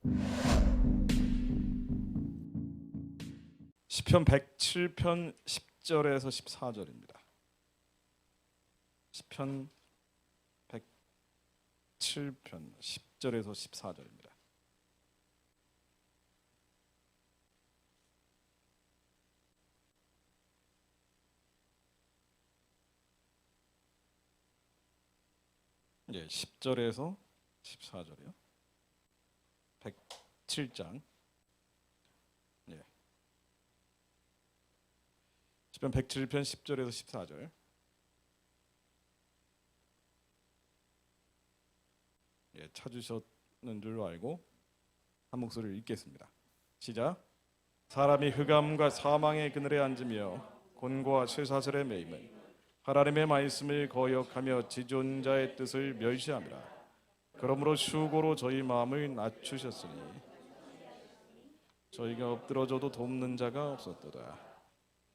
시편 107편 10절에서 14절입니다. 시편 107편 10절에서 14절입니다. 예, 10절에서 14절이요. 107장. 예. 시편 107편 10절에서 14절. 예, 찾으셨는 줄 알고 한 목소리를 읽겠습니다. 시작. 사람이 흑암과 사망의 그늘에 앉으며 곤고와 쇠사슬에 매임은 하나님의 말씀을 거역하며 지존자의 뜻을 멸시함이라. 그러므로 수고로 저희 마음을 낮추셨으니 저희가 엎드러져도 돕는 자가 없었도다.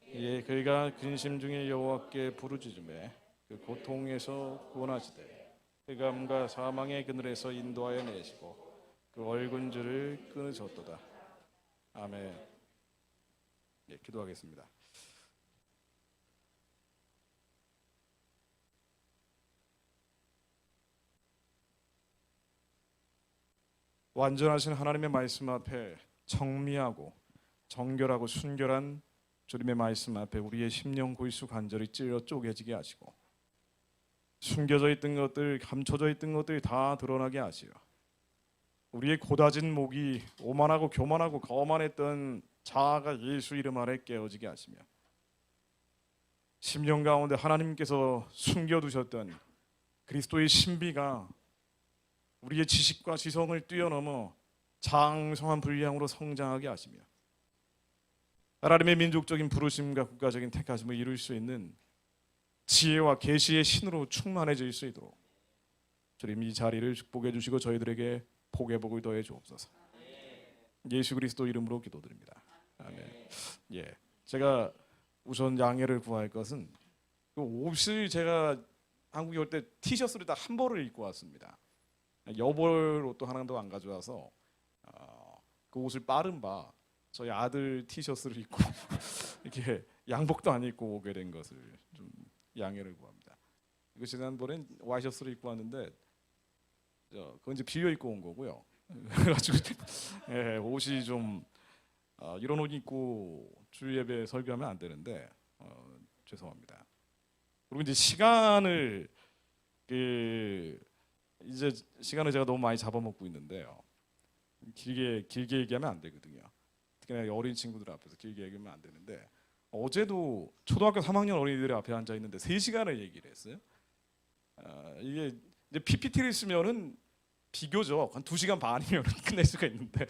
예, 그가 근심 중에 여호와께 부르짖음에 그 고통에서 구원하시되 흑암과 사망의 그늘에서 인도하여 내시고 그 얼군 줄을 끊으셨도다. 아멘. 예, 기도하겠습니다. 완전하신 하나님의 말씀 앞에 청미하고 정결하고 순결한 주님의 말씀 앞에 우리의 심령 골수 관절이 찔러 쪼개지게 하시고 숨겨져 있던 것들, 감춰져 있던 것들이 다 드러나게 하시어 우리의 고다진 목이 오만하고 교만하고 거만했던 자아가 예수 이름 아래 깨어지게 하시며 심령 가운데 하나님께서 숨겨두셨던 그리스도의 신비가 우리의 지식과 지성을 뛰어넘어 장성한 분량으로 성장하게 하시며 하나님의 민족적인 부르심과 국가적인 택하심을 이룰 수 있는 지혜와 계시의 신으로 충만해질 수 있도록 주님 이 자리를 축복해 주시고 저희들에게 복의 복을 더해 주옵소서. 예수 그리스도 이름으로 기도드립니다. 아멘. 예, 제가 우선 양해를 구할 것은 그 옷을 제가 한국에 올 때 티셔츠를 다 한 벌을 입고 왔습니다. 여벌 옷도 하나도 안 가져와서 그 옷을 빠른 바 저희 아들 티셔츠를 입고 이렇게 양복도 안 입고 오게 된 것을 좀 양해를 구합니다. 이거 지난번엔 와이셔츠를 입고 왔는데 그건 이제 빌려 입고 온 거고요. 그래가지고 예, 옷이 좀 이런 옷 입고 주일 예배 설교하면 안 되는데 죄송합니다. 그리고 이제 시간을 이제 시간을 제가 너무 많이 잡아먹고 있는데요. 길게 얘기하면 안 되거든요. 특히나 어린 친구들 앞에서 길게 얘기하면 안 되는데 어제도 초등학교 3학년 어린이들 앞에 앉아 있는데 3시간을 얘기를 했어요. 이게 이제 PPT를 쓰면은 비교적 한 2시간 반이면 끝낼 수가 있는데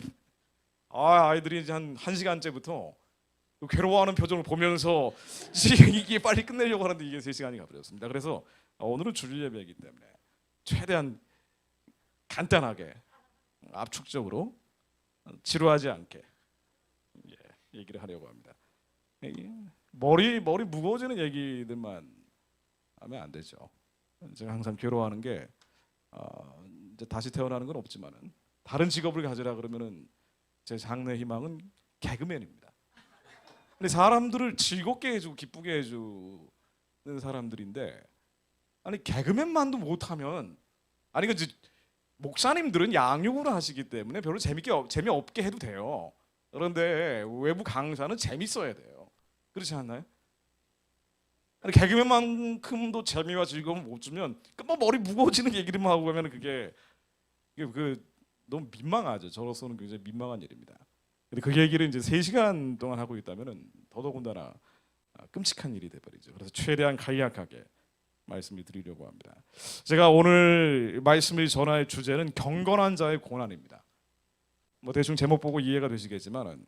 아이들이 이제 한 1시간째부터 괴로워하는 표정을 보면서 이게 빨리 끝내려고 하는데 이게 3시간이 가버렸습니다. 그래서 오늘은 주일 예배이기 때문에 최대한 간단하게 압축적으로 지루하지 않게 얘기를 하려고 합니다. 머리 무거워지는 얘기들만 하면 안 되죠. 제가 항상 괴로워하는 게 이제 다시 태어나는 건 없지만은 다른 직업을 가지라 그러면은 제 장래 희망은 개그맨입니다. 근데 사람들을 즐겁게 해주고 기쁘게 해주는 사람들인데 아니 개그맨만도 못하면 아니 그 목사님들은 양육을 하시기 때문에 별로 재미없게 해도 돼요. 그런데 외부 강사는 재밌어야 돼요. 그렇지 않나요? 아니 개그맨만큼도 재미와 즐거움을 못 주면 뭐 머리 무거워지는 얘기를만 하고 가면 그게 너무 민망하죠. 저로서는 굉장히 민망한 일입니다. 근데 그 얘기를 이제 3시간 동안 하고 있다면은 더더군다나 끔찍한 일이 돼버리죠. 그래서 최대한 간략하게 말씀을 드리려고 합니다. 제가 오늘 말씀을 전할 주제는 경건한 자의 고난입니다. 뭐 대충 제목 보고 이해가 되시겠지만은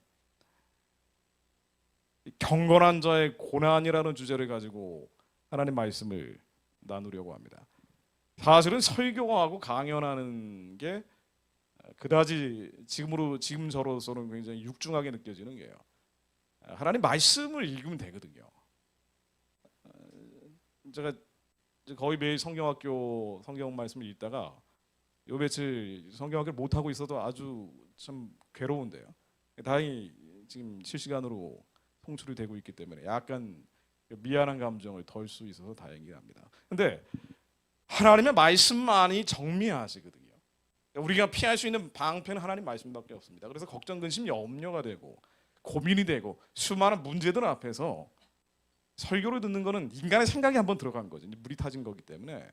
경건한 자의 고난이라는 주제를 가지고 하나님 말씀을 나누려고 합니다. 사실은 설교하고 강연하는 게 그다지 지금 저로서는 굉장히 육중하게 느껴지는 게요. 하나님 말씀을 읽으면 되거든요. 제가 거의 매일 성경학교 성경 말씀을 읽다가 요 며칠 성경학교를 못 하고 있어도 아주 참 괴로운데요. 다행히 지금 실시간으로 송출이 되고 있기 때문에 약간 미안한 감정을 덜 수 있어서 다행이긴 합니다. 근데 하나님의 말씀만이 정리하시거든요. 우리가 피할 수 있는 방편은 하나님 말씀밖에 없습니다. 그래서 걱정, 근심, 염려가 되고 고민이 되고 수많은 문제들 앞에서 설교를 듣는 거는 인간의 생각이 한번 들어간 거죠. 물이 타진 거기 때문에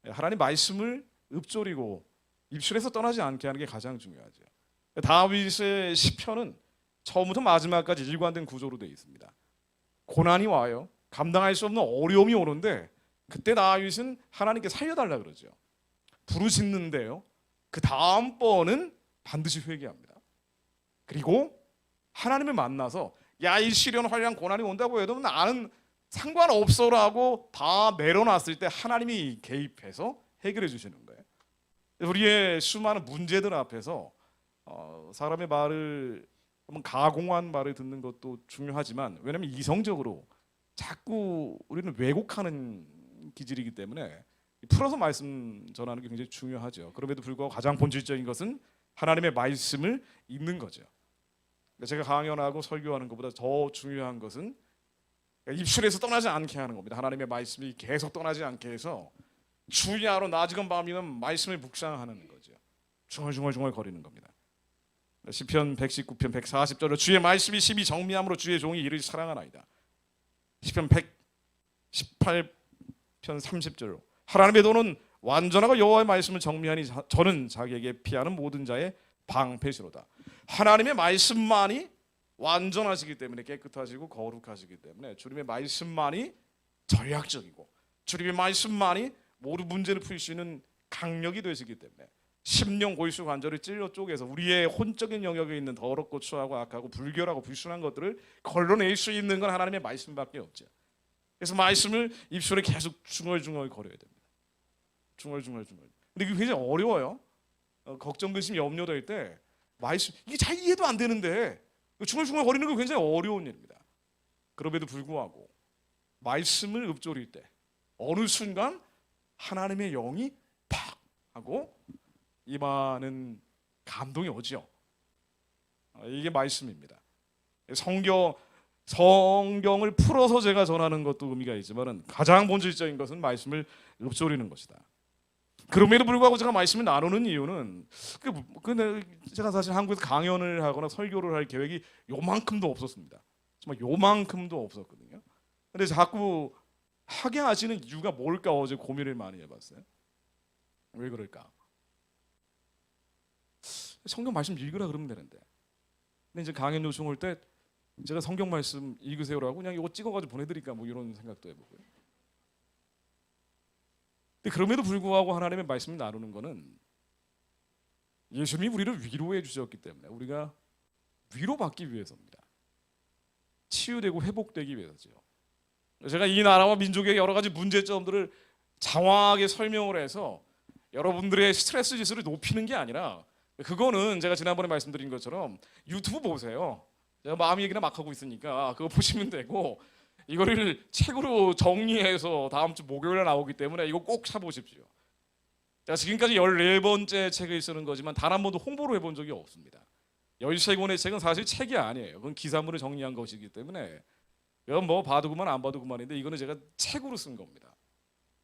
하나님 말씀을 읊조리고 입술에서 떠나지 않게 하는 게 가장 중요하죠. 다윗의 시편은 처음부터 마지막까지 일관된 구조로 되어 있습니다. 고난이 와요. 감당할 수 없는 어려움이 오는데 그때 다윗은 하나님께 살려달라 그러죠. 부르짖는데요. 그 다음번은 반드시 회개합니다. 그리고 하나님을 만나서 야, 이 시련 환란 고난이 온다고 해도 나는 상관없어라고 다 내려놨을 때 하나님이 개입해서 해결해 주시는 거예요. 우리의 수많은 문제들 앞에서 사람의 말을 한번 가공한 말을 듣는 것도 중요하지만, 왜냐하면 이성적으로 자꾸 우리는 왜곡하는 기질이기 때문에 풀어서 말씀 전하는 게 굉장히 중요하죠. 그럼에도 불구하고 가장 본질적인 것은 하나님의 말씀을 읽는 거죠. 제가 강연하고 설교하는 것보다 더 중요한 것은 입술에서 떠나지 않게 하는 겁니다. 하나님의 말씀이 계속 떠나지 않게 해서 주야로 낮이건 밤이건 말씀을 묵상하는 거죠. 중얼중얼 거리는 겁니다. 시편 119편 140절로 주의 말씀이 심히 정미함으로 주의 종이 이를 사랑하나이다. 시편 118편 30절로 하나님의 도는 완전하고 여호와의 말씀을 정미하니 저는 자기에게 피하는 모든 자의 방패시로다. 하나님의 말씀만이 완전하시기 때문에, 깨끗하시고 거룩하시기 때문에 주님의 말씀만이 전략적이고 주님의 말씀만이 모든 문제를 풀 수 있는 강력이 되시기 때문에 심령 골수 관절을 찔러 쪼개서 우리의 혼적인 영역에 있는 더럽고 추하고 악하고 불결하고 불순한 것들을 걸러낼 수 있는 건 하나님의 말씀밖에 없죠. 그래서 말씀을 입술에 계속 중얼중얼 거려야 됩니다. 중얼중얼. 근데 그게 굉장히 어려워요. 걱정, 근심, 염려될 때 말씀 이게 잘 이해도 안 되는데 중얼중얼 거리는 게 굉장히 어려운 일입니다. 그럼에도 불구하고 말씀을 읊조릴 때 어느 순간 하나님의 영이 팍 하고 임하는 감동이 오죠. 이게 말씀입니다. 성경을 풀어서 제가 전하는 것도 의미가 있지만 가장 본질적인 것은 말씀을 읊조리는 것이다. 그럼에도 불구하고 제가 말씀을 나누는 이유는 제가 사실 한국에서 강연을 하거나 설교를 할 계획이 요만큼도 없었습니다. 정말 요만큼도 없었거든요. 근데 자꾸 하게 하시는 이유가 뭘까 어제 고민을 많이 해봤어요. 왜 그럴까? 성경 말씀 읽으라 그러면 되는데, 근데 이제 강연 요청 올 때 제가 성경 말씀 읽으세요라고 그냥 이거 찍어가지고 보내드릴까 뭐 이런 생각도 해보고요. 근데 그럼에도 불구하고 하나님의 말씀을 나누는 것은 예수님이 우리를 위로해 주셨기 때문에 우리가 위로받기 위해서입니다. 치유되고 회복되기 위해서죠. 제가 이 나라와 민족의 여러 가지 문제점들을 장황하게 설명을 해서 여러분들의 스트레스 지수를 높이는 게 아니라, 그거는 제가 지난번에 말씀드린 것처럼 유튜브 보세요. 제가 마음 얘기나 막 하고 있으니까 그거 보시면 되고, 이거를 책으로 정리해서 다음 주 목요일에 나오기 때문에 이거 꼭 사보십시오. 제가 지금까지 14번째 책을 쓰는 거지만 단 한 번도 홍보를 해본 적이 없습니다. 13권의 책은 사실 책이 아니에요. 그건 기사물을 정리한 것이기 때문에 이건 뭐 봐도 그만 안 봐도 그만인데, 이거는 제가 책으로 쓴 겁니다.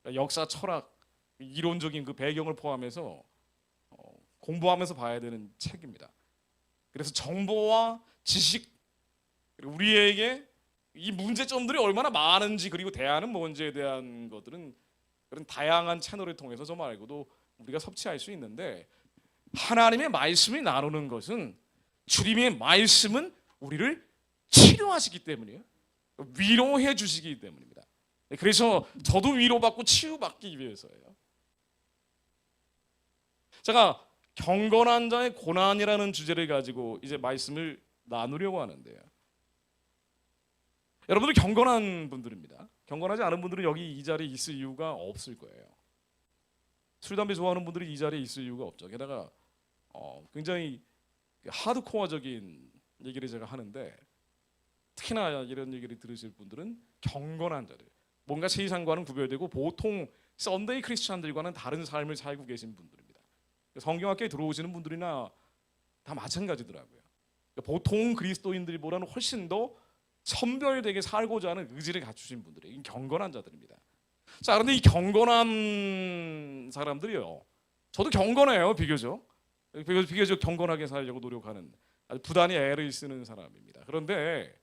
그러니까 역사, 철학, 이론적인 그 배경을 포함해서 공부하면서 봐야 되는 책입니다. 그래서 정보와 지식, 그리고 우리에게 이 문제점들이 얼마나 많은지, 그리고 대안은 뭔지에 대한 것들은 그런 다양한 채널을 통해서 저 말고도 우리가 섭취할 수 있는데, 하나님의 말씀을 나누는 것은 주님의 말씀은 우리를 치료하시기 때문이에요. 위로해 주시기 때문입니다. 그래서 저도 위로받고 치유받기 위해서예요. 제가 경건한 자의 고난이라는 주제를 가지고 이제 말씀을 나누려고 하는데요. 여러분들 경건한 분들입니다. 경건하지 않은 분들은 여기 이 자리에 있을 이유가 없을 거예요. 술, 담배 좋아하는 분들이 이 자리에 있을 이유가 없죠. 게다가 굉장히 하드코어적인 얘기를 제가 하는데, 특히나 이런 얘기를 들으실 분들은 경건한 자들, 뭔가 세상과는 구별되고 보통 썬데이 크리스찬들과는 다른 삶을 살고 계신 분들입니다. 성경학교에 들어오시는 분들이나 다 마찬가지더라고요. 그러니까 보통 그리스도인들보다는 훨씬 더 선별되게 살고자 하는 의지를 갖추신 분들이 경건한 자들입니다. 자, 그런데 이 경건한 사람들이요, 저도 경건해요. 비교적 경건하게 살려고 노력하는, 아주 부단히 애를 쓰는 사람입니다. 그런데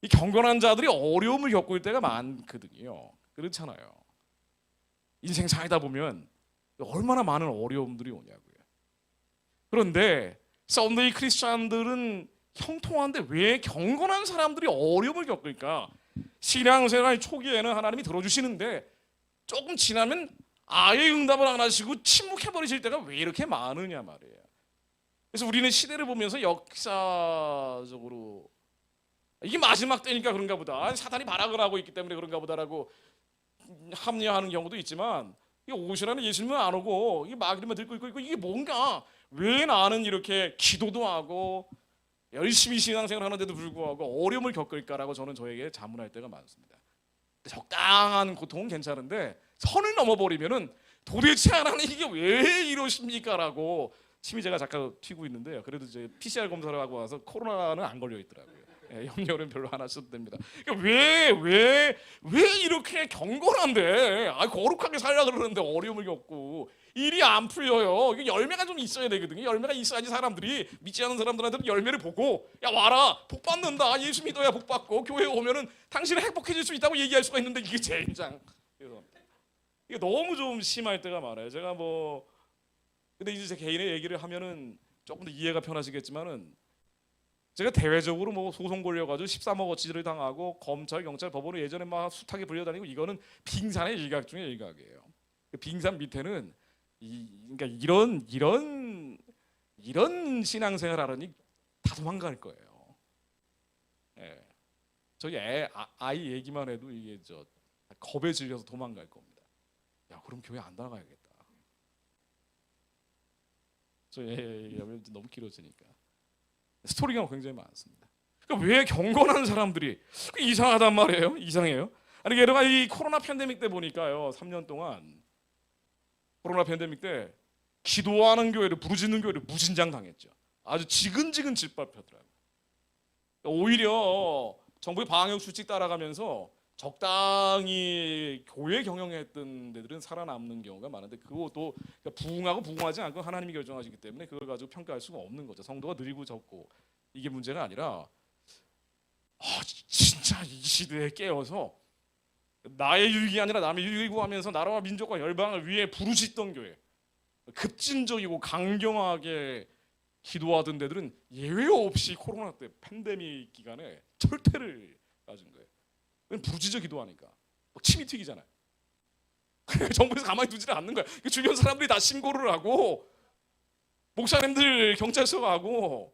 이 경건한 자들이 어려움을 겪을 때가 많거든요. 그렇잖아요. 인생 살다 보면 얼마나 많은 어려움들이 오냐고요. 그런데 썬데이 크리스찬들은 형통한데 왜 경건한 사람들이 어려움을 겪을까? 신앙생활 초기에는 하나님이 들어주시는데 조금 지나면 아예 응답을 안 하시고 침묵해버리실 때가 왜 이렇게 많으냐 말이에요. 그래서 우리는 시대를 보면서 역사적으로 이게 마지막 때니까 그런가 보다, 사탄이 발악을 하고 있기 때문에 그런가 보다라고 합리화하는 경우도 있지만, 이 오시라는 예수님은 안 오고 이게 마귀만 들고 있고 이게 뭔가, 왜 나는 이렇게 기도도 하고 열심히 신앙생활 하는데도 불구하고 어려움을 겪을까라고 저는 저에게 자문할 때가 많습니다. 적당한 고통은 괜찮은데 선을 넘어버리면은 도대체 하나님 이게 왜 이러십니까라고 침이 제가 잠깐 튀고 있는데요. 그래도 이제 PCR 검사를 하고 와서 코로나는 안 걸려 있더라고요. 염려는 별로 안 하셔도 됩니다. 그러니까 왜 이렇게 경건한데, 거룩하게 살려 그러는데 어려움을 겪고 일이 안 풀려요. 이게 열매가 좀 있어야 되거든요. 열매가 있어야지 사람들이, 믿지 않는 사람들한테는 열매를 보고, 야 와라 복 받는다, 예수 믿어야 복 받고 교회에 오면은 당신은 행복해질 수 있다고 얘기할 수가 있는데, 이게 젠장, 이게 너무 좀 심할 때가 많아요. 제가 근데 이제 제 개인의 얘기를 하면은 조금 더 이해가 편하시겠지만은, 제가 대외적으로 소송 걸려가지고 13억 어치를 당하고 검찰, 경찰, 법원으로 예전에 막 숱하게 불려다니고, 이거는 빙산의 일각 중에 일각이에요. 그 빙산 밑에는 그러니까 이런 신앙생활 하려니 다 도망갈 거예요. 예. 저희 아이 얘기만 해도 이게 겁에 질려서 도망갈 겁니다. 야, 그럼 교회 안 나가야겠다. 저 얘기하면 너무 길어지니까. 스토리가 굉장히 많습니다. 그러니까 왜 경건한 사람들이 이상하단 말이에요. 이상해요. 아니, 게다가 이 코로나 팬데믹 때 보니까요, 3년 동안 코로나 팬데믹 때 기도하는 교회를, 부르짖는 교회를 무진장 당했죠. 아주 지근지근 짓밟혔더라고요. 오히려 정부의 방역 수칙 따라가면서 적당히 교회 경영했던 데들은 살아남는 경우가 많은데, 그것도 부흥하고 부흥하지 않고 하나님이 결정하시기 때문에 그걸 가지고 평가할 수가 없는 거죠. 성도가 늘고 적고 이게 문제가 아니라, 진짜 이 시대에 깨어서 나의 유익이 아니라 남의 유익을 구하면서 나라와 민족과 열방을 위해 부르짖던 교회, 급진적이고 강경하게 기도하던 데들은 예외 없이 코로나 때 팬데믹 기간에 철퇴를 맞은 거예요. 부르짖어 기도하니까 침이 튀기잖아요. 정부에서 가만히 두지를 않는 거야. 주변 사람들이 다 신고를 하고, 목사님들 경찰서 가고,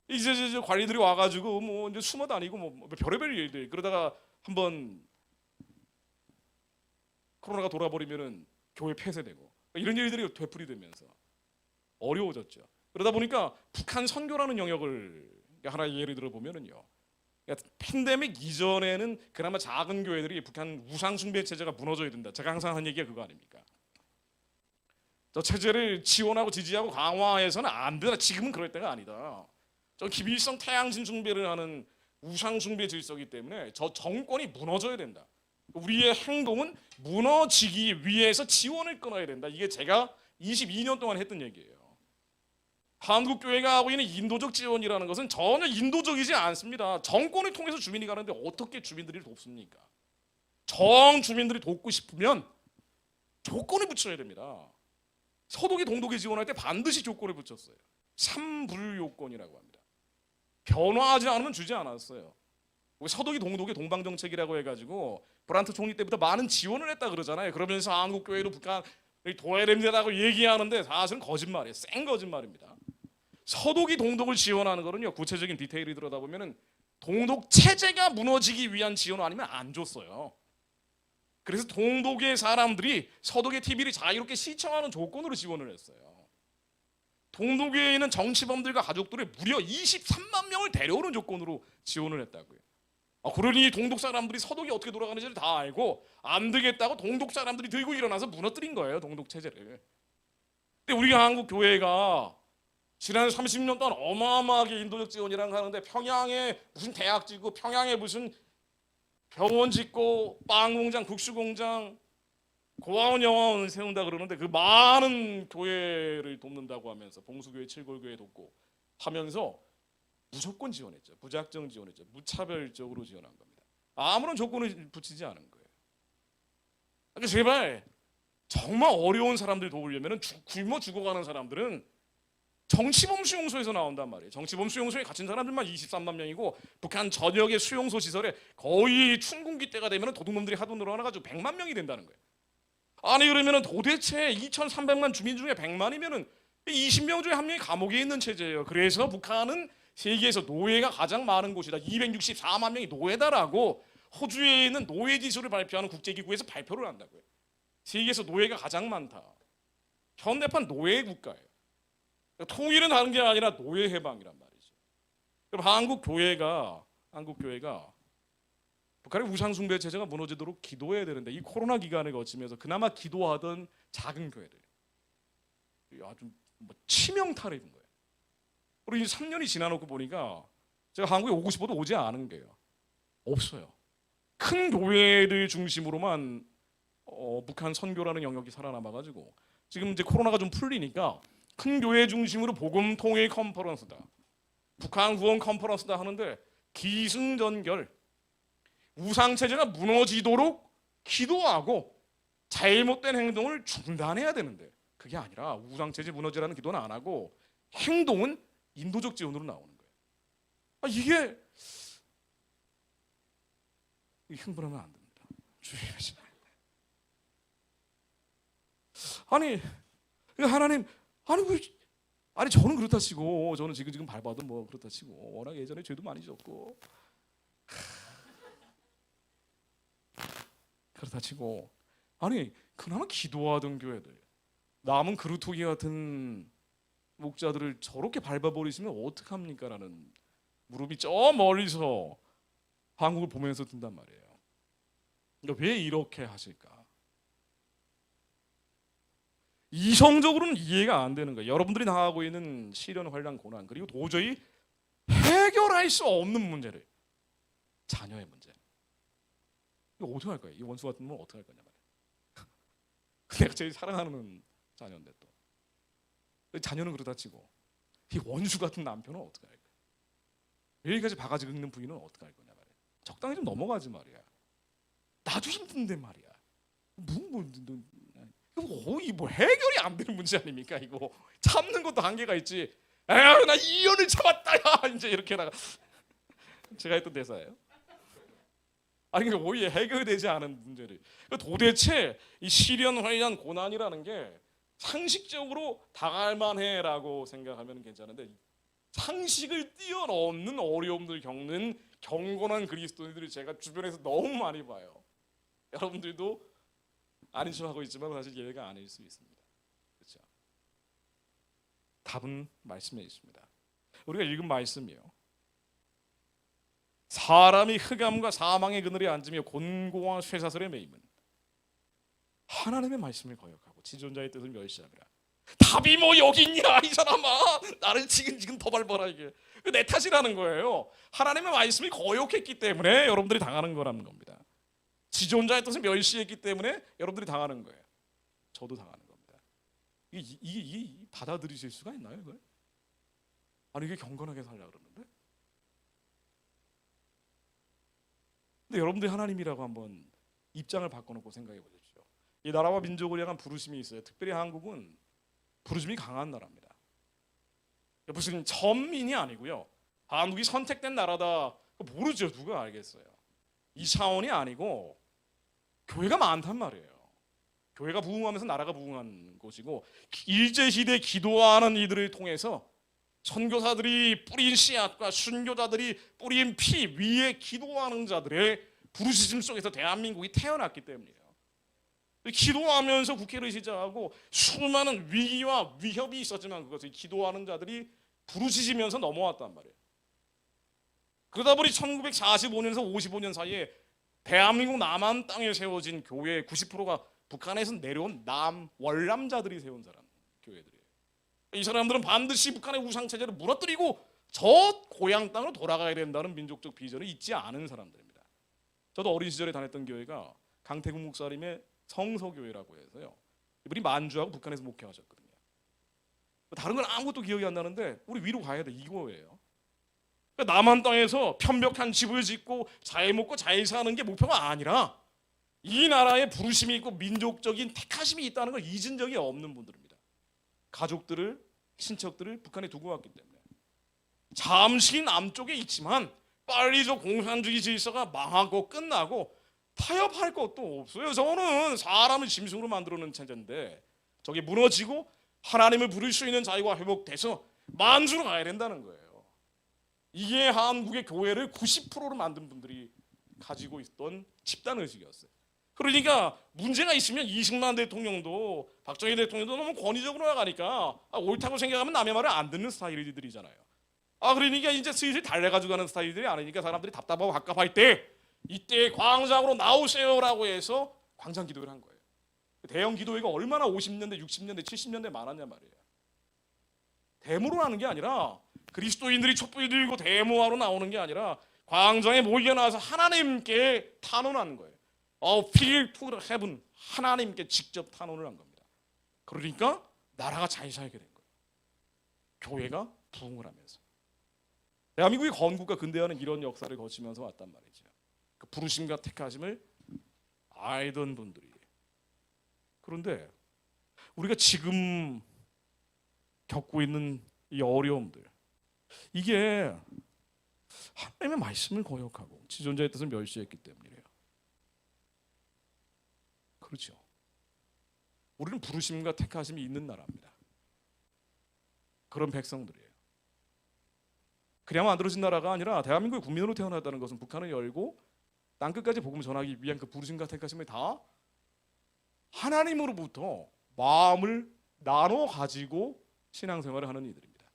이제 관리들이 와가지고 이제 숨어 다니고 별의별 일들. 그러다가 한번 코로나가 돌아버리면은 교회 폐쇄되고, 이런 일들이 되풀이되면서 어려워졌죠. 그러다 보니까 북한 선교라는 영역을 하나 예를 들어 보면은요, 팬데믹 이전에는 그나마 작은 교회들이 북한 우상 숭배 체제가 무너져야 된다, 제가 항상 하는 얘기가 그거 아닙니까? 저 체제를 지원하고 지지하고 강화해서는 안 된다. 지금은 그럴 때가 아니다. 저 김일성 태양신 숭배를 하는 우상 숭배 질서이기 때문에 저 정권이 무너져야 된다. 우리의 행동은 무너지기 위해서 지원을 끊어야 된다. 이게 제가 22년 동안 했던 얘기예요. 한국 교회가 하고 있는 인도적 지원이라는 것은 전혀 인도적이지 않습니다. 정권을 통해서 주민이 가는데 어떻게 주민들이 돕습니까? 주민들이 돕고 싶으면 조건을 붙여야 됩니다. 서독이 동독에 지원할 때 반드시 조건을 붙였어요. 3불 요건이라고 합니다. 변화하지 않으면 주지 않았어요. 서독이 동독의 동방정책이라고 해가지고 브란트 총리 때부터 많은 지원을 했다 그러잖아요. 그러면서 한국 교회로 북한 도와야 됩니다라고 얘기하는데 사실은 거짓말이에요. 생 거짓말입니다. 서독이 동독을 지원하는 거는요, 구체적인 디테일을 들여다보면은 동독 체제가 무너지기 위한 지원 아니면 안 줬어요. 그래서 동독의 사람들이 서독의 TV를 자유롭게 시청하는 조건으로 지원을 했어요. 동독에 있는 정치범들과 가족들을 무려 23만 명을 데려오는 조건으로 지원을 했다고요. 그러니 동독 사람들이 서독이 어떻게 돌아가는지를 다 알고 안 되겠다고 동독 사람들이 들고 일어나서 무너뜨린 거예요, 동독 체제를. 근데 우리가 한국 교회가 지난 30년 동안 어마어마하게 인도적 지원이랑 하는데 평양에 무슨 대학 짓고 평양에 무슨 병원 짓고 빵 공장, 국수 공장, 고아원 영화원을 세운다 그러는데 그 많은 교회를 돕는다고 하면서 봉수교회, 칠골교회 돕고 하면서 무조건 지원했죠. 무작정 지원했죠. 무차별적으로 지원한 겁니다. 아무런 조건을 붙이지 않은 거예요. 그러니까 제발 정말 어려운 사람들 도우려면 굶어 죽어가는 사람들은 정치범 수용소에서 나온단 말이에요. 정치범 수용소에 갇힌 사람들만 23만 명이고 북한 전역의 수용소 시설에 거의 춘군기 때가 되면 도둑놈들이 하도 늘어나가지고 100만 명이 된다는 거예요. 아니 그러면 도대체 2,300만 주민 중에 100만이면 20명 중에 한 명이 감옥에 있는 체제예요. 그래서 북한은 세계에서 노예가 가장 많은 곳이다. 264만 명이 노예다라고 호주에 있는 노예 지수를 발표하는 국제기구에서 발표를 한다고요. 세계에서 노예가 가장 많다. 현대판 노예 국가예요. 통일은 다른 게 아니라 노예 해방이란 말이죠. 그럼 한국 교회가 북한의 우상 숭배 체제가 무너지도록 기도해야 되는데 이 코로나 기간을 거치면서 그나마 기도하던 작은 교회들 아주 치명타를 입은 거예요. 그리고 3년이 지나놓고 보니까 제가 한국에 오고 싶어도 오지 않은 게요. 없어요. 큰 교회를 중심으로만 북한 선교라는 영역이 살아남아가지고 지금 이제 코로나가 좀 풀리니까 큰 교회 중심으로 복음 통일 컨퍼런스다, 북한 구원 컨퍼런스다 하는데 기승전결 우상 체제가 무너지도록 기도하고 잘못된 행동을 중단해야 되는데 그게 아니라 우상 체제 무너지라는 기도는 안 하고 행동은 인도적 지원으로 나오는 거예요. 이게 흥분하면 안 됩니다. 주의하시라. 아니 하나님 아니 저는 그렇다 치고 저는 지금 밟아도 뭐 그렇다 치고 워낙 예전에 죄도 많이 졌고 그렇다 치고 아니 그나마 기도하던 교회들 남은 그루토기 같은 목자들을 저렇게 밟아버리시면 어떡합니까? 라는 무릎이 저 멀리서 한국을 보면서 든단 말이에요. 그러니까 왜 이렇게 하실까? 이성적으로는 이해가 안 되는 거예요. 여러분들이 당하고 있는 시련, 환난, 고난 그리고 도저히 해결할 수 없는 문제를 자녀의 문제 이거 어떻게 할 거예요? 이 원수 같은 놈은 어떻게 할 거냐 말이에요. 내가 제일 사랑하는 자녀인데 또 자녀는 그러다 치고 이 원수 같은 남편은 어떻게 할 거야? 여기까지 바가지 긁는 부인은 어떻게 할 거냐 말이야. 적당히 좀 넘어가지 말이야. 나도 힘든데 말이야. 뭐 해결이 안 되는 문제 아닙니까? 이거 참는 것도 한계가 있지. 에휴 나 이혼을 참았다 야 이제 이렇게 나가. 제가 했던 대사예요. 아니 그러니까 오히려 해결되지 않은 문제를 도대체 이 시련, 환난, 고난이라는 게 상식적으로 당할 만해라고 생각하면 괜찮은데 상식을 뛰어넘는 어려움들 겪는 경건한 그리스도인들을 제가 주변에서 너무 많이 봐요. 여러분들도 아닌 척하고 있지만 사실 예외가 아닐 수 있습니다. 그렇죠? 답은 말씀에 있습니다. 우리가 읽은 말씀이요. 사람이 흑암과 사망의 그늘에 앉으며 곤고한 쇠사슬에 매임은 하나님의 말씀을 거역하고 지존자의 뜻을 멸시하리라. 답이 뭐 여기 있냐 이 사람아. 나를 지금 더 밟아라. 이게 내 탓이라는 거예요. 하나님의 말씀을 거역했기 때문에 여러분들이 당하는 거라는 겁니다. 지존자의 뜻을 멸시했기 때문에 여러분들이 당하는 거예요. 저도 당하는 겁니다. 이게 받아들이실 수가 있나요? 이걸? 아니 이게 경건하게 살려고 그러는데. 근데 여러분들이 하나님이라고 한번 입장을 바꿔놓고 생각해 보십시오. 이 나라와 민족을 향한 부르심이 있어요. 특별히 한국은 부르심이 강한 나라입니다. 무슨 천민이 아니고요. 한국이 선택된 나라다 모르죠. 누가 알겠어요. 이 차원이 아니고 교회가 많단 말이에요. 교회가 부흥하면서 나라가 부흥한 곳이고 일제시대에 기도하는 이들을 통해서 선교사들이 뿌린 씨앗과 순교자들이 뿌린 피 위에 기도하는 자들의 부르짖음 속에서 대한민국이 태어났기 때문이에요. 기도하면서 국회를 시작하고 수많은 위기와 위협이 있었지만 그것을 기도하는 자들이 부르짖으면서 넘어왔단 말이에요. 그러다 보니 1945년에서 55년 사이에 대한민국 남한 땅에 세워진 교회의 90%가 북한에서 내려온 월남자들이 세운 사람 교회들이에요. 이 사람들은 반드시 북한의 우상 체제를 무너뜨리고 저 고향 땅으로 돌아가야 된다는 민족적 비전을 잊지 않은 사람들입니다. 저도 어린 시절에 다녔던 교회가 강태국 목사님의 성서교회라고 해서요. 이분이 만주하고 북한에서 목회하셨거든요. 다른 건 아무것도 기억이 안 나는데 우리 위로 가야 돼 이거예요. 남한 땅에서 편벽한 집을 짓고 잘 먹고 잘 사는 게 목표가 아니라 이 나라에 부르심이 있고 민족적인 택하심이 있다는 걸 잊은 적이 없는 분들입니다. 가족들을, 친척들을 북한에 두고 왔기 때문에 잠시 남쪽에 있지만 빨리 저 공산주의 질서가 망하고 끝나고 타협할 것도 없어요. 저는 사람을 짐승으로 만들어놓은 체제인데 저게 무너지고 하나님을 부를 수 있는 자유가 회복돼서 만주로 가야 된다는 거예요. 이게 한국의 교회를 90%로 만든 분들이 가지고 있던 집단 의식이었어요. 그러니까 문제가 있으면 이승만 대통령도 박정희 대통령도 너무 권위적으로 나가니까 옳다고 생각하면 남의 말을 안 듣는 스타일들이잖아요. 그러니까 이제 슬슬 달래가지고 가는 스타일들이 아니니까 사람들이 답답하고 갑갑할 때 이때 광장으로 나오세요라고 해서 광장 기도를 한 거예요. 대형 기도회가 얼마나 50년대, 60년대, 70년대 많았냐 말이에요. 데모로 하는 게 아니라 그리스도인들이 촛불 들고 데모하러 나오는 게 아니라 광장에 모이게 나와서 하나님께 탄원하는 거예요. Appeal to the heaven, 하나님께 직접 탄원을 한 겁니다. 그러니까 나라가 잘 살게 된 거예요. 교회가 부흥을 하면서. 대한민국의 건국과 근대화는 이런 역사를 거치면서 왔단 말이죠. 그 부르심과 택하심을 알던 분들이. 그런데 우리가 지금 겪고 있는 이 어려움들, 이게 하나님의 말씀을 거역하고 지존자의 뜻을 멸시했기 때문이래요. 그렇죠. 우리는 부르심과 택하심이 있는 나라입니다. 그런 백성들이에요. 그냥 만들어진 나라가 아니라 대한민국의 국민으로 태어났다는 것은 북한을 열고 땅끝까지 복음을 전하기 위한 그 부르심과 택하심을 다 하나님으로부터 마음을 나눠 가지고 신앙생활을 하는 이들입니다.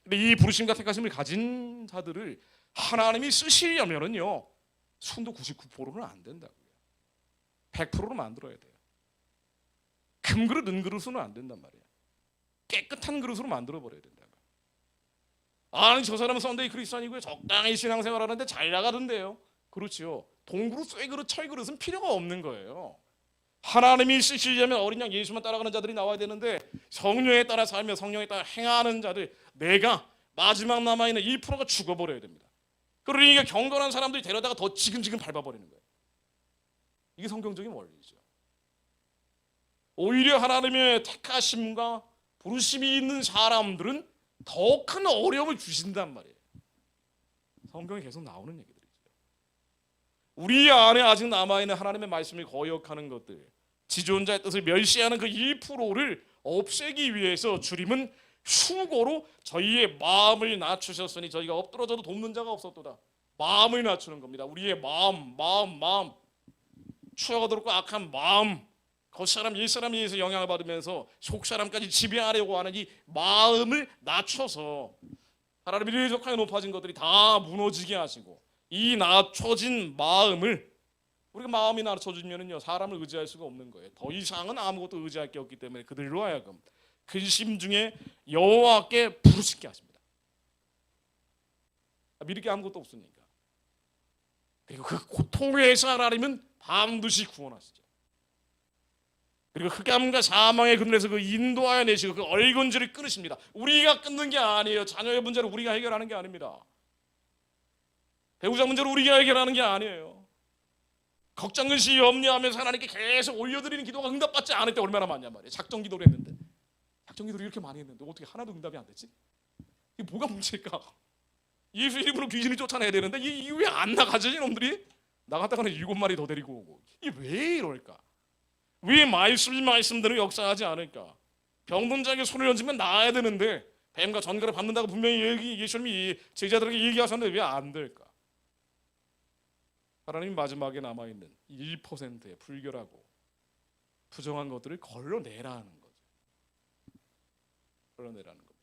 근데 이 부르심과 택하심을 가진 자들을 하나님이 쓰시려면은요, 순도 99%는 안 된다고요. 100%로 만들어야 돼요. 금 그릇, 은 그릇은 안 된단 말이에요. 깨끗한 그릇으로 만들어 버려야 된다고요. 아니, 저 사람은 썬데이 크리스찬이고요, 적당히 신앙생활하는데 잘 나가던데요. 그렇지요. 동그릇, 쇠그릇, 철그릇은 필요가 없는 거예요. 하나님이 쓰시려면 어린 양 예수만 따라가는 자들이 나와야 되는데 성령에 따라 살며 성령에 따라 행하는 자들, 내가 마지막 남아있는 1%가 죽어버려야 됩니다. 그러니까 경건한 사람들이 데려다가 더 지근지근 밟아버리는 거예요. 이게 성경적인 원리죠. 오히려 하나님의 택하심과 부르심이 있는 사람들은 더 큰 어려움을 주신단 말이에요. 성경에 계속 나오는 얘기들이죠. 우리 안에 아직 남아있는 하나님의 말씀을 거역하는 것들, 지존자의 뜻을 멸시하는 그 1%를 없애기 위해서 주님은 수고로 저희의 마음을 낮추셨으니 저희가 엎드러져도 돕는 자가 없었도다. 마음을 낮추는 겁니다. 우리의 마음, 추하고 더럽고 악한 마음, 겉사람 옛사람에 의해서 영향을 받으면서 속사람까지 지배하려고 하는 이 마음을 낮춰서 하나님이 대적하게 높아진 것들이 다 무너지게 하시고, 이 낮춰진 마음을, 우리가 마음이 낮춰지면은요, 사람을 의지할 수가 없는 거예요. 더 이상은 아무것도 의지할 게 없기 때문에 그들로 하여금 근심 중에 여호와께 부르짖게 하십니다. 믿을 게 아무것도 없으니까. 그리고 그 고통에서 하나님은 반드시 구원하시죠. 그리고 흑암과 사망의 그늘에서 그 인도하여 내시고 그 얼건지를 끊으십니다. 우리가 끊는 게 아니에요. 자녀의 문제를 우리가 해결하는 게 아닙니다. 배우자 문제를 우리가 해결하는 게 아니에요. 걱정 근심 염려하면서 하나님께 계속 올려드리는 기도가 응답받지 않을 때 얼마나 많냐 말이에요. 작정 기도를 했는데, 작정 기도를 이렇게 많이 했는데 어떻게 하나도 응답이 안 됐지? 이게 뭐가 문제일까? 예수 이름으로 귀신을 쫓아내야 되는데 이게 왜 안 나가지? 이놈들이 나갔다가는 7마리 더 데리고 오고. 이게 왜 이럴까? 왜 말씀대로 역사하지 않을까? 병든 자에게 손을 얹으면 나아야 되는데 뱀과 전갈을 밟는다고 분명히 예수님이 제자들에게 얘기하셨는데 왜 안 될까? 하나님 마지막에 남아있는 1%의 불결하고 부정한 것들을 걸러내라는 거죠. 걸러내라는 겁니다.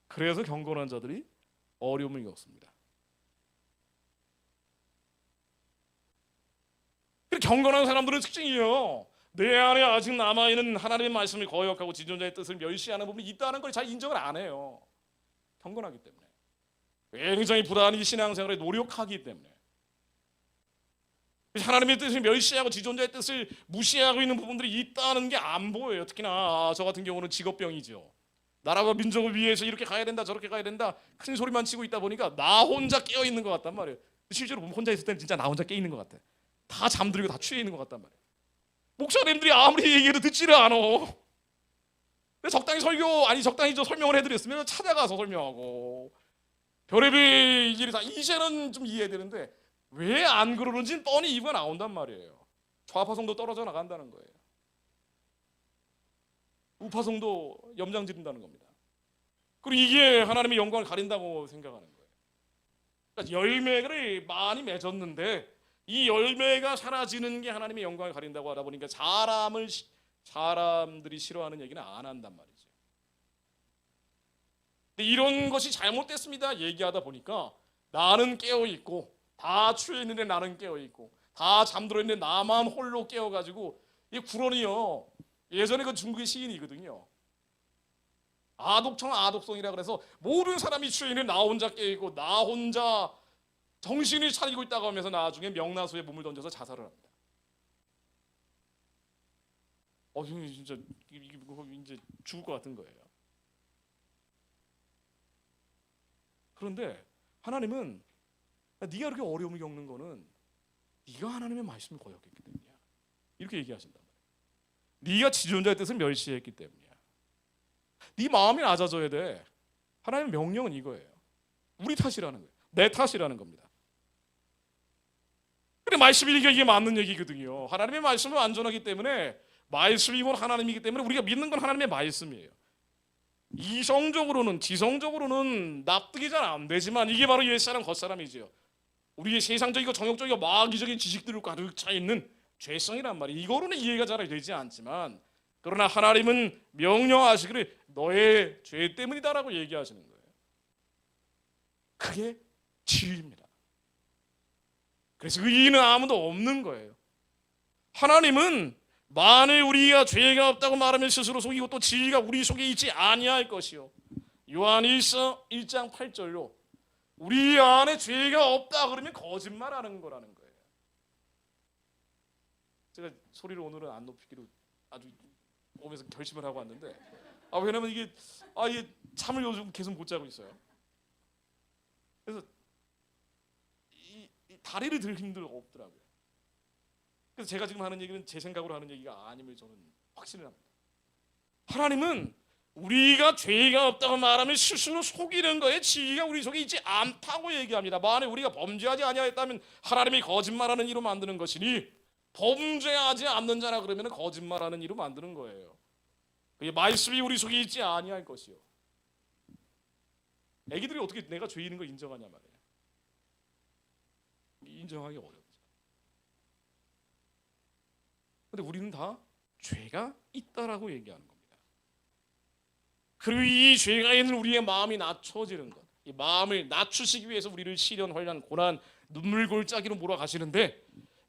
그래서 경건한 자들이 어려움을 겪습니다. 경건한 사람들의 특징이에요. 내 안에 아직 남아있는 하나님의 말씀을 거역하고 지존자의 뜻을 멸시하는 부분이 있다는 걸 잘 인정을 안 해요. 경건하기 때문에. 굉장히 부단히 신앙생활에 노력하기 때문에. 하나님의 뜻을 멸시하고 지존자의 뜻을 무시하고 있는 부분들이 있다는 게 안 보여요. 특히나 저 같은 경우는 직업병이죠. 나라와 민족을 위해서 이렇게 가야 된다 저렇게 가야 된다 큰 소리만 치고 있다 보니까 나 혼자 깨어 있는 것 같단 말이에요. 실제로 혼자 있을 때는 진짜 나 혼자 깨 있는 것 같아. 다 잠들고 다 취해 있는 것 같단 말이에요. 목사님들이 아무리 얘기해도 듣지를 않아. 적당히 적당히 설명을 해드렸으면 찾아가서 설명하고 별의별 일이 다 이제는 좀 이해되는데 왜 안 그러는지는 뻔히 이유가 나온단 말이에요. 좌파성도 떨어져 나간다는 거예요. 우파성도 염장 지른다는 겁니다. 그리고 이게 하나님의 영광을 가린다고 생각하는 거예요. 그러니까 열매를 많이 맺었는데 이 열매가 사라지는 게 하나님의 영광을 가린다고 하다 보니까 사람들이 싫어하는 얘기는 안 한단 말이죠. 근데 이런 것이 잘못됐습니다 얘기하다 보니까 나는 깨어 있고 다 취해 있는데 나는 깨어 있고 다 잠들어 있는데 나만 홀로 깨어가지고 이 구론이요. 예전에 그 중국의 시인이거든요. 아독성이라 그래서 모든 사람이 취해 있는 나 혼자 깨어 있고 나 혼자 정신이 차리고 있다고 하면서 나중에 명나수에 몸을 던져서 자살을 합니다. 형이 진짜 이제 죽을 것 같은 거예요. 그런데 하나님은 네가 그렇게 어려움을 겪는 거는 네가 하나님의 말씀을 거역했기 때문이야. 이렇게 얘기하신단 말이야. 네가 지존자의 뜻을 멸시했기 때문이야. 네 마음이 낮아져야 돼. 하나님의 명령은 이거예요. 우리 탓이라는 거예요. 내 탓이라는 겁니다. 근데 말씀이 이게 맞는 얘기거든요. 하나님의 말씀은 완전하기 때문에 말씀이고 하나님이기 때문에 우리가 믿는 건 하나님의 말씀이에요. 이성적으로는 지성적으로는 납득이 잘 안 되지만 이게 바로 옛사람 겉사람이지요. 우리의 세상적이고 정욕적이고 마귀적인 지식들을 가득 차 있는 죄성이란 말이에요. 이거로는 이해가 잘 되지 않지만 그러나 하나님은 명령하시기를 너의 죄 때문이다라고 얘기하시는 거예요. 그게 진리입니다. 그래서 의인은 아무도 없는 거예요. 하나님은 만일 우리가 죄가 없다고 말하면 스스로 속이고 또 진리가 우리 속에 있지 아니할 것이요. 요한 1장 8절로 우리 안에 죄가 없다 그러면 거짓말하는 거라는 거예요. 제가 소리를 오늘은 안 높이기로 아주 몸에서 결심을 하고 왔는데 왜냐면 이게 잠을 요즘 계속 못 자고 있어요. 그래서 이 다리를 들 힘들 없더라고요. 그래서 제가 지금 하는 얘기는 제 생각으로 하는 얘기가 아님을 저는 확신을 합니다. 하나님은 우리가 죄가 없다고 말하면 스스로 속이는 거에 진리가 우리 속에 있지 않다고 얘기합니다. 만약 우리가 범죄하지 아니하였다면 하나님이 거짓말하는 이로 만드는 것이니 범죄하지 않는 자라 그러면 거짓말하는 이로 만드는 거예요. 이 말씀이 우리 속에 있지 아니할 것이요. 애기들이 어떻게 내가 죄인인 걸 인정하냐 말이에요. 인정하기 어렵죠. 근데 우리는 다 죄가 있다라고 얘기하는 겁니다. 그리고 이 죄가 있는 우리의 마음이 낮춰지는 것, 이 마음을 낮추시기 위해서 우리를 시련, 환난, 고난, 눈물 골짜기로 몰아가시는데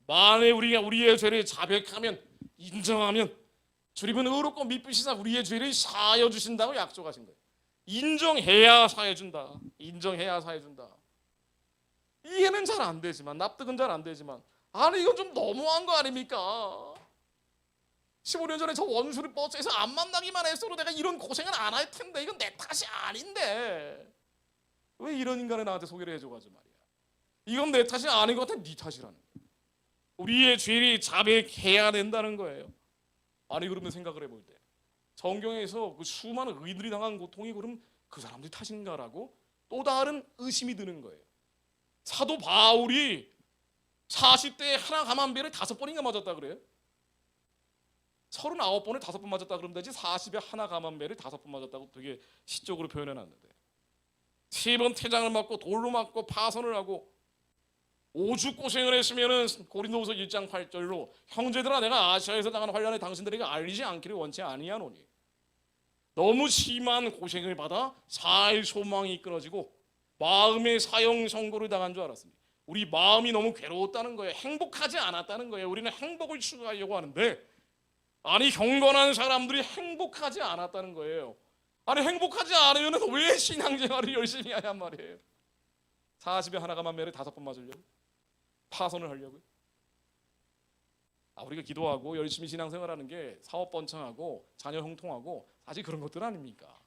만에 우리가 우리의 죄를 자백하면 인정하면 주님은 의롭고 미쁘시사 우리의 죄를 사하여 주신다고 약속하신 거예요. 인정해야 사해 준다. 인정해야 사해 준다. 이해는 잘 안 되지만 납득은 잘 안 되지만 이건 좀 너무한 거 아닙니까? 15년 전에 저 원수를 버스에서 안 만나기만 했어도 내가 이런 고생은 안 할 텐데 이건 내 탓이 아닌데 왜 이런 인간을 나한테 소개를 해줘가지고 말이야. 이건 내 탓이 아닌 것 같아. 네 탓이라는 거야. 우리의 죄를 자백해야 된다는 거예요. 그러면 생각을 해볼 때 성경에서 그 수많은 의인들이 당한 고통이 그럼 그 사람들 탓인가라고 또 다른 의심이 드는 거예요. 사도 바울이 40대에 하나 감한 배를 5번인가 맞았다 그래요. 39번을 5번 맞았다 그러면 되지 40에 하나 감한 배를 5번 맞았다고 되게 시적으로 표현해놨는데 3번 태장을 맞고 돌로 맞고 파선을 하고 오죽 고생을 했으면은 고린도후서 1장 8절로 형제들아 내가 아시아에서 당한 환난을 당신들에게 알리지 않기를 원치 아니하노니 너무 심한 고생을 받아 살 소망이 끊어지고 마음의 사형 선고를 당한 줄 알았습니다. 우리 마음이 너무 괴로웠다는 거예요. 행복하지 않았다는 거예요. 우리는 행복을 추구하려고 하는데 아니 경건한 사람들이 행복하지 않았다는 거예요. 아니 행복하지 않으면 왜 신앙생활을 열심히 하냔 말이에요. 40에 하나가 만매를 5번 맞으려고? 파손을 하려고요? 우리가 기도하고 열심히 신앙생활하는 게 사업 번창하고 자녀 형통하고 사실 그런 것들 아닙니까?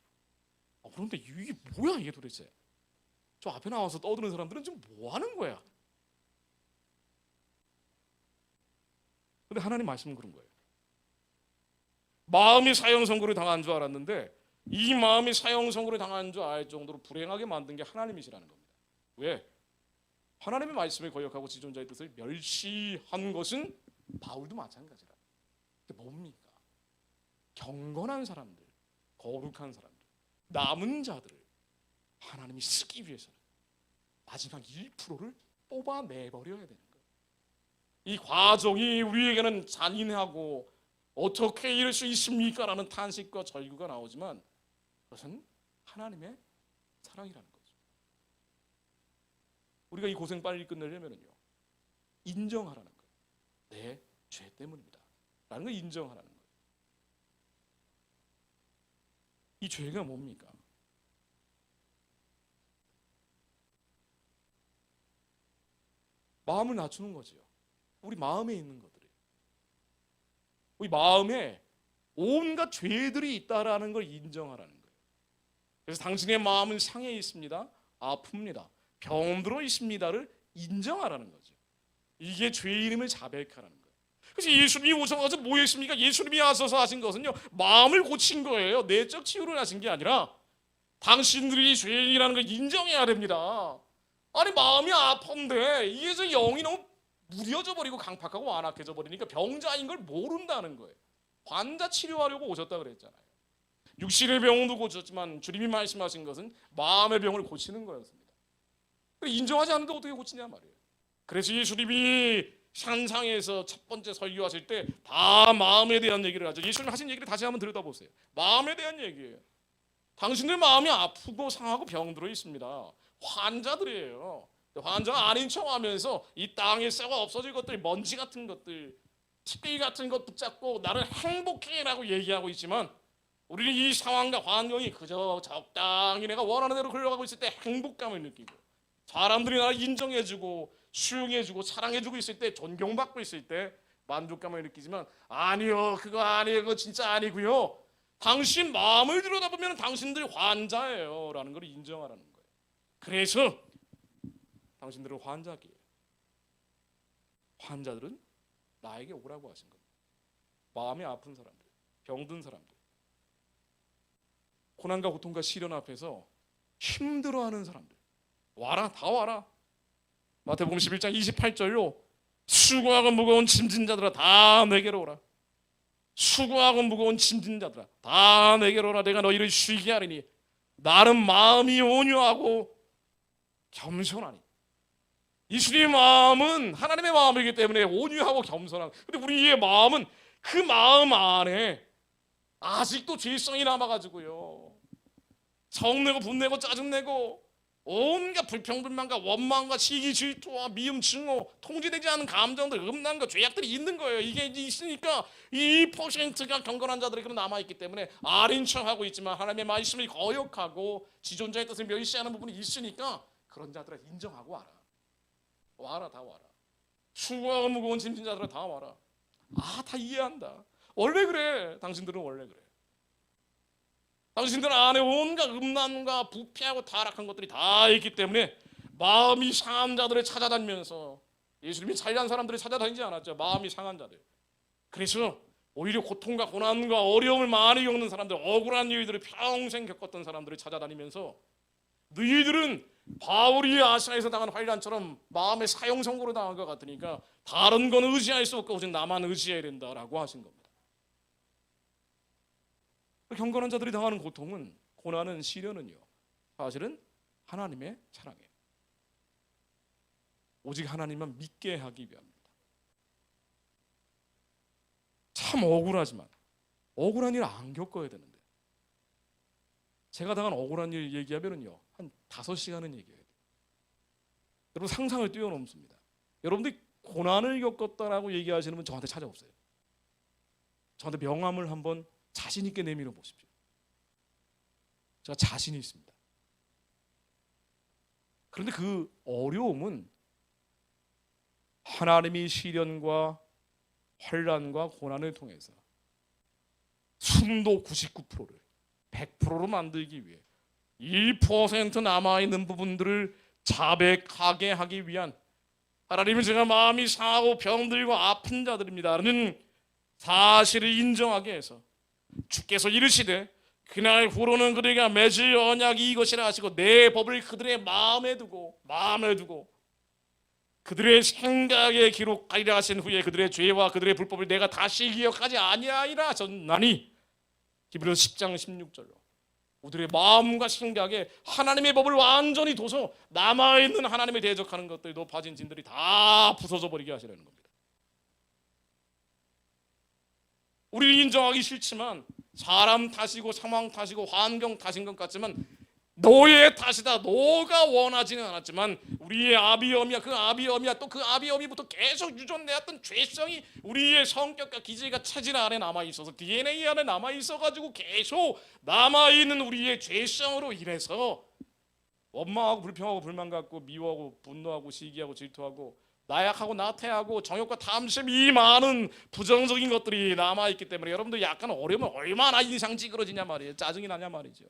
그런데 이게 뭐야 이게 도대체? 저 앞에 나와서 떠드는 사람들은 지금 뭐 하는 거야? 근데 하나님 말씀은 그런 거예요. 마음이 사형 선고를 당한 줄 알았는데 이 마음이 사형 선고를 당한 줄 알 정도로 불행하게 만든 게 하나님이시라는 겁니다. 왜? 하나님의 말씀을 거역하고 지존자의 뜻을 멸시한 것은 바울도 마찬가지라. 그게 뭡니까? 경건한 사람들, 거룩한 사람들, 남은 자들을 하나님이 쓰기 위해서는 마지막 1%를 뽑아내버려야 되는 거예요. 이 과정이 우리에게는 잔인하고 어떻게 이럴 수 있습니까? 라는 탄식과 절규가 나오지만 그것은 하나님의 사랑이라는 거죠. 우리가 이 고생 빨리 끝내려면요 인정하라는 거예요. 내 죄 때문입니다 라는 걸 인정하라는 거예요. 이 죄가 뭡니까? 마음을 낮추는 거죠. 우리 마음에 있는 것들이, 우리 마음에 온갖 죄들이 있다라는 걸 인정하라는 거예요. 그래서 당신의 마음은 상해 있습니다, 아픕니다, 병들어 있습니다를 인정하라는 거죠. 이게 죄인임을 자백하라는 거예요. 그래서 예수님이 오셔서 뭐 했습니까? 예수님이 와서 하신 것은요 마음을 고친 거예요. 내적 치유를 하신 게 아니라 당신들이 죄인이라는 걸 인정해야 됩니다. 아니 마음이 아픈데 이게 저 영이 너무 무뎌져 버리고 강팍하고 완악해져 버리니까 병자인 걸 모른다는 거예요. 환자 치료하려고 오셨다 그랬잖아요. 육신의 병도 고쳤지만 주님이 말씀하신 것은 마음의 병을 고치는 거였습니다. 인정하지 않는데 어떻게 고치냐 말이에요. 그래서 예수님이 산상에서 첫 번째 설교하실 때 다 마음에 대한 얘기를 하죠. 예수님 하신 얘기를 다시 한번 들여다보세요. 마음에 대한 얘기예요. 당신들 마음이 아프고 상하고 병들어 있습니다. 환자들이에요. 환자가 아닌 척하면서 이 땅에 썩어 없어질 것들, 먼지 같은 것들, 티끌 같은 것 붙잡고 나를 행복해라고 얘기하고 있지만 우리는 이 상황과 환경이 그저 적당히 내가 원하는 대로 흘러가고 있을 때 행복감을 느끼고 사람들이 나를 인정해주고 수용해주고 사랑해주고 있을 때, 존경받고 있을 때 만족감을 느끼지만 아니요, 그거 아니에요, 그거 진짜 아니고요, 당신 마음을 들여다보면 당신들이 환자예요 라는 걸 인정하라는 거예요. 그래서 당신들은 환자기예요. 환자들은 나에게 오라고 하신 겁니다. 마음이 아픈 사람들, 병든 사람들, 고난과 고통과 시련 앞에서 힘들어하는 사람들, 와라, 다 와라. 마태복음 11장 28절로 수고하고 무거운 짐진 자들아 다 내게로 오라. 수고하고 무거운 짐진 자들아 다 내게로 오라. 내가 너희를 쉬게 하리니 나는 마음이 온유하고 겸손하니. 예수님의 마음은 하나님의 마음이기 때문에 온유하고 겸손한. 근데 우리의 마음은 그 마음 안에 아직도 죄성이 남아가지고요, 성내고 분내고 짜증내고 온갖 불평불만과 원망과 시기 질투와 미움 증오, 통제되지 않은 감정들, 음란과 죄악들이 있는 거예요. 이게 있으니까 2%가 경건한 자들에게는 남아있기 때문에 아린 척하고 있지만 하나님의 말씀을 거역하고 지존자의 뜻을 멸시하는 부분이 있으니까 그런 자들을 인정하고 와라. 와라, 다 와라. 수고하고 무거운 짐진 자들아 다 와라. 다 이해한다. 원래 그래. 당신들은 원래 그래. 당신들 안에 온갖 음란과 부패하고 타락한 것들이 다 있기 때문에 마음이 상한 자들을 찾아다니면서, 예수님이 잘난 사람들을 찾아다니지 않았죠. 마음이 상한 자들. 그래서 오히려 고통과 고난과 어려움을 많이 겪는 사람들, 억울한 일들을 평생 겪었던 사람들을 찾아다니면서 너희들은 바울이 아시아에서 당한 환난처럼 마음의 사형 선고를 당한 것 같으니까 다른 건 의지할 수 없고 오직 나만 의지해야 된다라고 하신 겁니다. 경건한 자들이 당하는 고통은, 고난은, 시련은요 사실은 하나님의 사랑이에요. 오직 하나님만 믿게 하기 위함입니다. 참 억울하지만 억울한 일 안 겪어야 되는데, 제가 당한 억울한 일 얘기하면은요 한 5시간은 얘기해야 돼요. 여러분 상상을 뛰어넘습니다. 여러분들이 고난을 겪었다라고 얘기하시는 분 저한테 찾아오세요. 저한테 명함을 한번 자신 있게 내밀어 보십시오. 제가 자신이 있습니다. 그런데 그 어려움은 하나님이 시련과 환난과 고난을 통해서 순도 99%를 100%로 만들기 위해 1% 남아있는 부분들을 자백하게 하기 위한, 하나님은 제가 마음이 상하고 병들고 아픈 자들입니다라는 사실을 인정하게 해서 주께서 이르시되 그날 후로는 그들에게 맺을 언약이 이것이라 하시고 내 법을 그들의 마음에 두고 그들의 생각에 기록하리라 하신 후에 그들의 죄와 그들의 불법을 내가 다시 기억하지 아니하리라 하셨나니, 히브리서 10장 16절로 우리의 마음과 생각에 하나님의 법을 완전히 둬서 남아있는 하나님을 대적하는 것들이 높아진 진들이 다 부서져 버리게 하시려는 겁니다. 우리는 인정하기 싫지만 사람 탓이고 상황 탓이고 환경 탓인 것 같지만 너의 탓이다. 너가 원하지는 않았지만 우리의 아비엄이야. 그 아비엄이야. 또 그 아비엄이부터 계속 유전되었던 죄성이 우리의 성격과 기질과 체질 안에 남아있어서 DNA 안에 남아있어가지고 계속 남아있는 우리의 죄성으로 인해서 원망하고 불평하고 불만 갖고 미워하고 분노하고 시기하고 질투하고 나약하고 나태하고 정욕과 탐심, 이 많은 부정적인 것들이 남아있기 때문에 여러분들 약간 어려우면 얼마나 인상 찌그러지냐 말이에요. 짜증이 나냐 말이죠.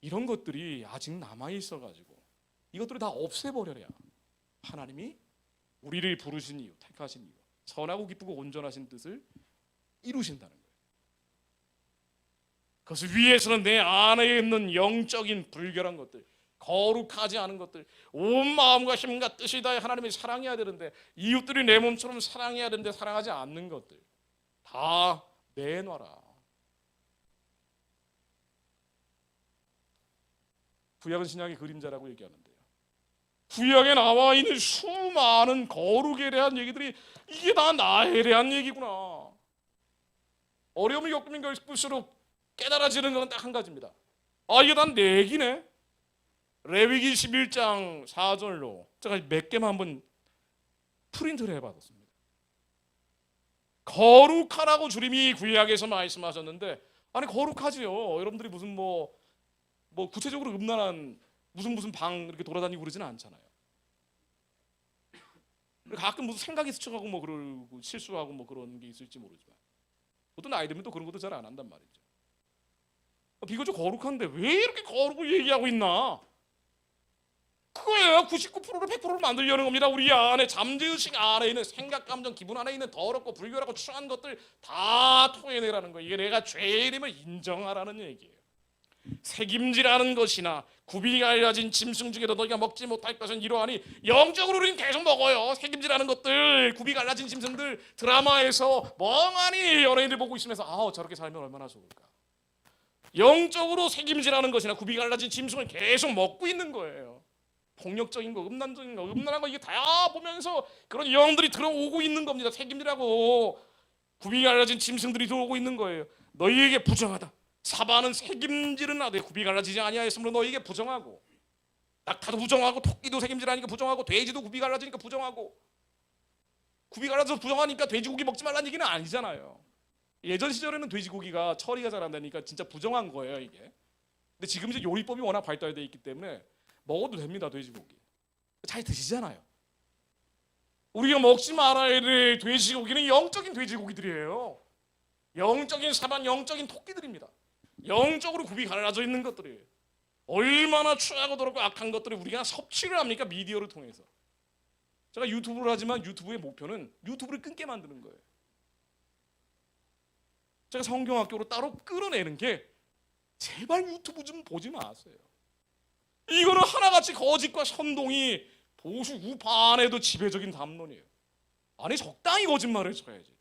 이런 것들이 아직 남아있어가지고 이것들을 다 없애버려야 하나님이 우리를 부르신 이유, 택하신 이유, 선하고 기쁘고 온전하신 뜻을 이루신다는 거예요. 그것을 위해서는 내 안에 있는 영적인 불결한 것들, 거룩하지 않은 것들, 온 마음과 힘과 뜻이 다해 하나님을 사랑해야 되는데 이웃들이 내 몸처럼 사랑해야 되는데 사랑하지 않는 것들 다 내놔라. 구약은 신약의 그림자라고 얘기하는데요. 구약에 나와 있는 수많은 거룩에 대한 얘기들이 이게 다 나에 대한 얘기구나. 어려움을 겪으면 겪을수록 깨달아지는 건 딱 한 가지입니다. 아, 이게 다 내 얘기네. 레위기 11장 4절로 제가 몇 개만 한번 프린트를 해봤습니다. 거룩하라고 주님이 구약에서 말씀하셨는데, 아니 거룩하지요. 여러분들이 무슨 뭐 구체적으로 음란한 무슨 방 이렇게 돌아다니고 그러지는 않잖아요. 가끔 무슨 생각이 스쳐가고 뭐 그러고 실수하고 뭐 그런 게 있을지 모르지만 어떤 나이 들면 또 그런 것도 잘 안 한단 말이죠. 비교적 거룩한데 왜 이렇게 거룩을 얘기하고 있나? 그거예요. 99%를 100%를 만들려는 겁니다. 우리 안에 잠재의식 안에 있는 생각, 감정, 기분 안에 있는 더럽고 불결하고 추한 것들 다 토해내라는 거예요. 이게 내가 죄인임을 인정하라는 얘기예요. 책임지라는 것이나 굽이 갈라진 짐승 중에도 너희가 먹지 못할 것은 이러하니, 영적으로 우리는 계속 먹어요. 책임지라는 것들, 굽이 갈라진 짐승들 드라마에서 멍하니 연예인들 보고 있으면서 저렇게 살면 얼마나 좋을까. 영적으로 책임지라는 것이나 굽이 갈라진 짐승을 계속 먹고 있는 거예요. 폭력적인 거, 음란적인 거, 음란한 거 이게 다 보면서 그런 영들이 들어오고 있는 겁니다. 책임지라고 굽이 갈라진 짐승들이 들어오고 있는 거예요. 너희에게 부정하다. 사바는 책임지는 아들 굽이 갈라지지 아니하였으므로 너희에게 부정하고, 낙타도 부정하고 토끼도 책임지라니까 부정하고 돼지도 굽이 갈라지니까 부정하고, 굽이 갈라져서 부정하니까 돼지고기 먹지 말라는 얘기는 아니잖아요. 예전 시절에는 돼지고기가 처리가 잘 안 되니까 진짜 부정한 거예요 이게. 근데 지금 이제 요리법이 워낙 발달되어 있기 때문에 먹어도 됩니다. 돼지고기 잘 드시잖아요. 우리가 먹지 말아야 될 돼지고기는 영적인 돼지고기들이에요. 영적인 사반, 영적인 토끼들입니다. 영적으로 굽이 갈라져 있는 것들이에요. 얼마나 추하고 더럽고 악한 것들을 우리가 섭취를 합니까? 미디어를 통해서. 제가 유튜브를 하지만 유튜브의 목표는 유튜브를 끊게 만드는 거예요. 제가 성경학교로 따로 끌어내는 게, 제발 유튜브 좀 보지 마세요. 이거는 하나같이 거짓과 선동이 보수 우파 안에도 지배적인 담론이에요. 아니 적당히 거짓말을 쳐야지.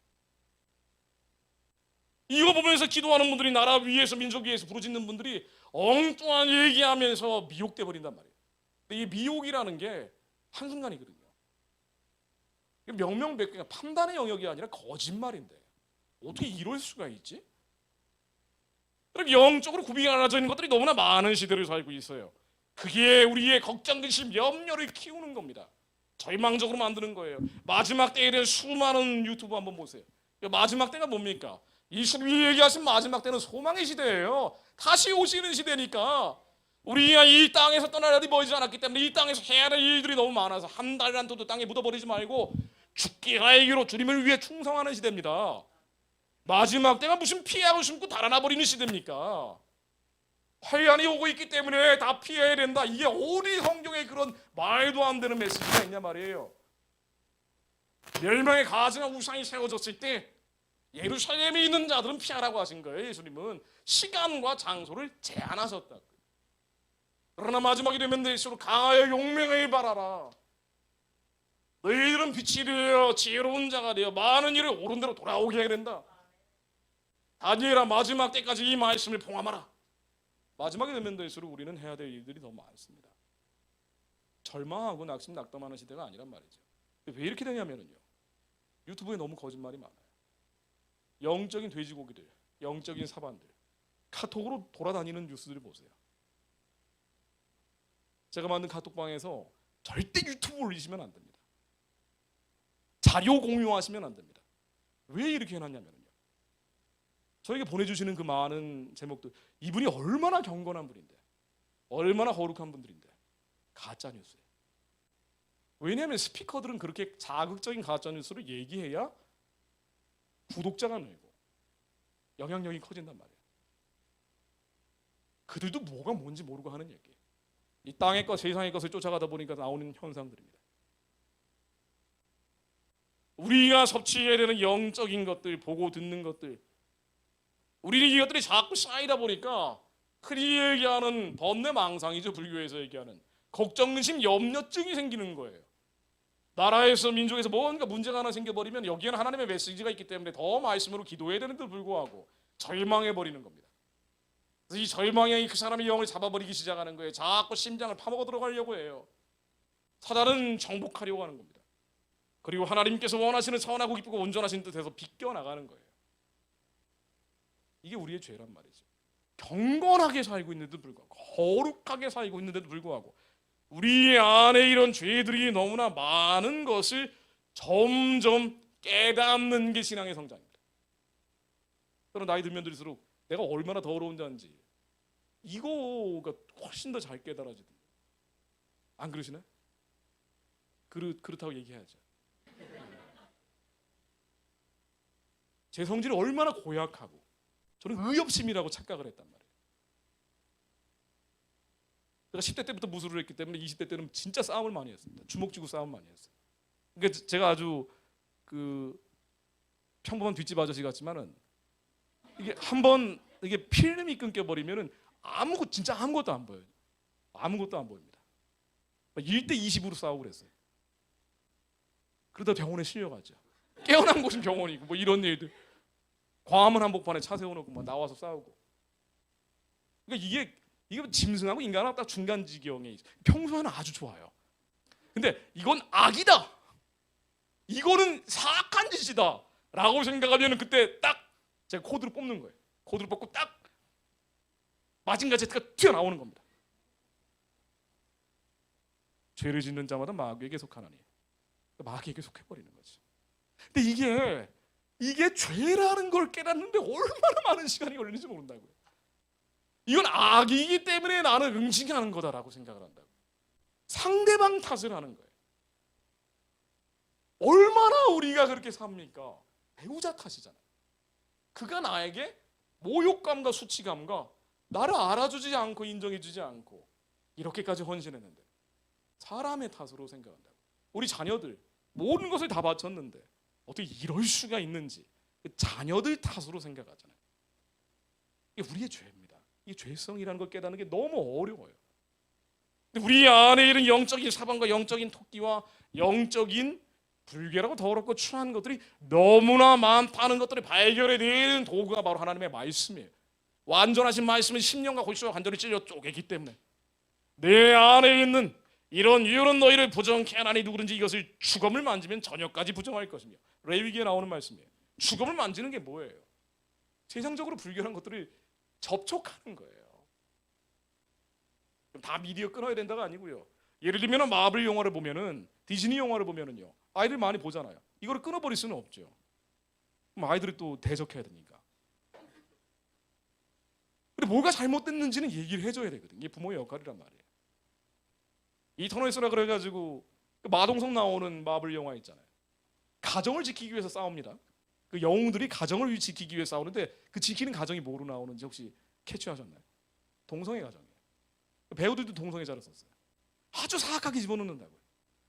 이거 보면서 기도하는 분들이, 나라 위에서 민족 위에서 부르짖는 분들이 엉뚱한 얘기하면서 미혹돼 버린단 말이에요. 근데 이 미혹이라는 게 한순간이거든요. 명명백백 판단의 영역이 아니라 거짓말인데 어떻게 이럴 수가 있지? 이렇게 영적으로 굽이 갈라져 있는 것들이 너무나 많은 시대를 살고 있어요. 그게 우리의 걱정, 근심, 염려를 키우는 겁니다. 절망적으로 만드는 거예요. 마지막 때에 대한 수많은 유튜브 한번 보세요. 마지막 때가 뭡니까? 예수님이 얘기하신 마지막 때는 소망의 시대예요. 다시 오시는 시대니까 우리가 이 땅에서 떠날 날이 멀지 않았기 때문에 이 땅에서 해야 할 일들이 너무 많아서 한 달이라도 땅에 묻어버리지 말고 죽기 살기로 주님을 위해 충성하는 시대입니다. 마지막 때가 무슨 피하고 숨고 달아나 버리는 시대입니까? 환란이 오고 있기 때문에 다 피해야 된다. 이게 어디 성경에 그런 말도 안 되는 메시지가 있냐 말이에요. 멸망의 가증한 우상이 세워졌을 때 예루살렘에 있는 자들은 피하라고 하신 거예요. 예수님은 시간과 장소를 제한하셨다. 그러나 마지막이 되면 될수록 강하여 용맹을 바라라. 너희들은 빛이 되어 지혜로운 자가 되어 많은 일을 옳은 대로 돌아오게 해야 된다. 다니엘아, 마지막 때까지 이 말씀을 봉함하라. 마지막에 되면 될수록 우리는 해야 될 일들이 더 많습니다. 절망하고 낙심낙담하는 시대가 아니란 말이죠. 왜 이렇게 되냐면요, 유튜브에 너무 거짓말이 많아요. 영적인 돼지고기들, 영적인 사반들, 카톡으로 돌아다니는 뉴스들 보세요. 제가 만든 카톡방에서 절대 유튜브 올리시면 안 됩니다. 자료 공유하시면 안 됩니다. 왜 이렇게 해놨냐면요, 저에게 보내주시는 그 많은 제목들, 이분이 얼마나 경건한 분인데, 얼마나 거룩한 분들인데 가짜 뉴스예요. 왜냐하면 스피커들은 그렇게 자극적인 가짜 뉴스를 얘기해야 구독자가 늘고 영향력이 커진단 말이에요. 그들도 뭐가 뭔지 모르고 하는 얘기예요. 이 땅의 것, 세상의 것을 쫓아가다 보니까 나오는 현상들입니다. 우리가 섭취해야 되는 영적인 것들, 보고 듣는 것들, 우리는 이것들이 자꾸 쌓이다 보니까 흔히 얘기하는 번뇌망상이죠. 불교에서 얘기하는 걱정, 근심, 염려증이 생기는 거예요. 나라에서 민족에서 뭔가 문제가 하나 생겨버리면 여기에는 하나님의 메시지가 있기 때문에 더 말씀으로 기도해야 되는데도 불구하고 절망해버리는 겁니다. 그래서 이 절망이 그 사람의 영을 잡아버리기 시작하는 거예요. 자꾸 심장을 파먹어 들어가려고 해요. 사단은 정복하려고 하는 겁니다. 그리고 하나님께서 원하시는 선하고 기쁘고 온전하신 뜻에서 비껴나가는 거예요. 이게 우리의 죄란 말이죠. 경건하게 살고 있는데도 불구하고, 거룩하게 살고 있는데도 불구하고 우리 안에 이런 죄들이 너무나 많은 것을 점점 깨닫는 게 신앙의 성장입니다. 그럼 나이 들면 들수록 내가 얼마나 더러운 자인지 이거가 훨씬 더 잘 깨달아지던데. 안 그러시나요? 그렇다고 얘기해야죠. 제 성질이 얼마나 고약하고 저는 의협심이라고 착각을 했단 말이에요. 제가 10대 때부터 무술을 했기 때문에 20대 때는 진짜 싸움을 많이 했습니다. 주먹 쥐고 싸움 많이 했어요. 그러니까 제가 아주 그 평범한 뒷집 아저씨 같지만은 이게 한번 이게 필름이 끊겨버리면은 진짜 아무것도 안 보여요. 아무것도 안 보입니다. 1대 20으로 싸우고 그랬어요. 그러다 병원에 실려가죠. 깨어난 곳은 병원이고 뭐 이런 일들. 광화문 한복판에 차 세워놓고 막 나와서 싸우고. 그러니까 이게 짐승하고 인간하고 딱 중간 지경에 있어요. 평소에는 아주 좋아요. 근데 이건 악이다. 이거는 사악한 짓이다. 라고 생각하면 그때 딱 제가 코드를 뽑는 거예요. 코드를 뽑고 딱 마징가 제트가 튀어나오는 겁니다. 죄를 짓는 자마다 마귀에게 속하나니 마귀에게 속해버리는 거죠. 근데 이게 죄라는 걸 깨닫는데 얼마나 많은 시간이 걸리는지 모른다고요. 이건 악이기 때문에 나는 응징하는 거다라고 생각을 한다고. 상대방 탓을 하는 거예요. 얼마나 우리가 그렇게 삽니까? 배우자 탓이잖아요. 그가 나에게 모욕감과 수치감과 나를 알아주지 않고 인정해주지 않고 이렇게까지 헌신했는데 사람의 탓으로 생각한다고. 우리 자녀들 모든 것을 다 바쳤는데 어떻게 이럴 수가 있는지 자녀들 탓으로 생각하잖아요. 이게 우리의 죄입니다. 이 죄성이라는 걸 깨닫는 게 너무 어려워요. 근데 우리 안에 이런 영적인 사방과 영적인 토끼와 영적인 불결하고 더럽고 추한 것들이 너무나 많다는 것들을 발견해내는 도구가 바로 하나님의 말씀이에요. 완전하신 말씀은 심령과 골수와 관절을 찔러 쪼개기 때문에 내 안에 있는 이런 너희를 부정케 하나니 누구든지 이것을 주검을 만지면 저녁까지 부정할 것이며. 레위기에 나오는 말씀이에요. 주검을 만지는 게 뭐예요? 세상적으로 불결한 것들을 접촉하는 거예요. 그럼 다 미디어 끊어야 된다가 아니고요. 예를 들면 마블 영화를 보면은 디즈니 영화를 보면은요. 아이들 많이 보잖아요. 이거를 끊어버릴 수는 없죠. 그럼 아이들이 또 대적해야 되니까. 근데 뭐가 잘못됐는지는 얘기를 해줘야 되거든요. 이게 부모의 역할이란 말이에요. 이 터널에서라 그래가지고 마동석 나오는 마블 영화 있잖아요. 가정을 지키기 위해서 싸웁니다. 그 영웅들이 가정을 지키기 위해 싸우는데 그 지키는 가정이 뭐로 나오는지 혹시 캐치하셨나요? 동성애 가정이에요. 배우들도 동성애자를 썼어요. 아주 사악하게 집어넣는다고요.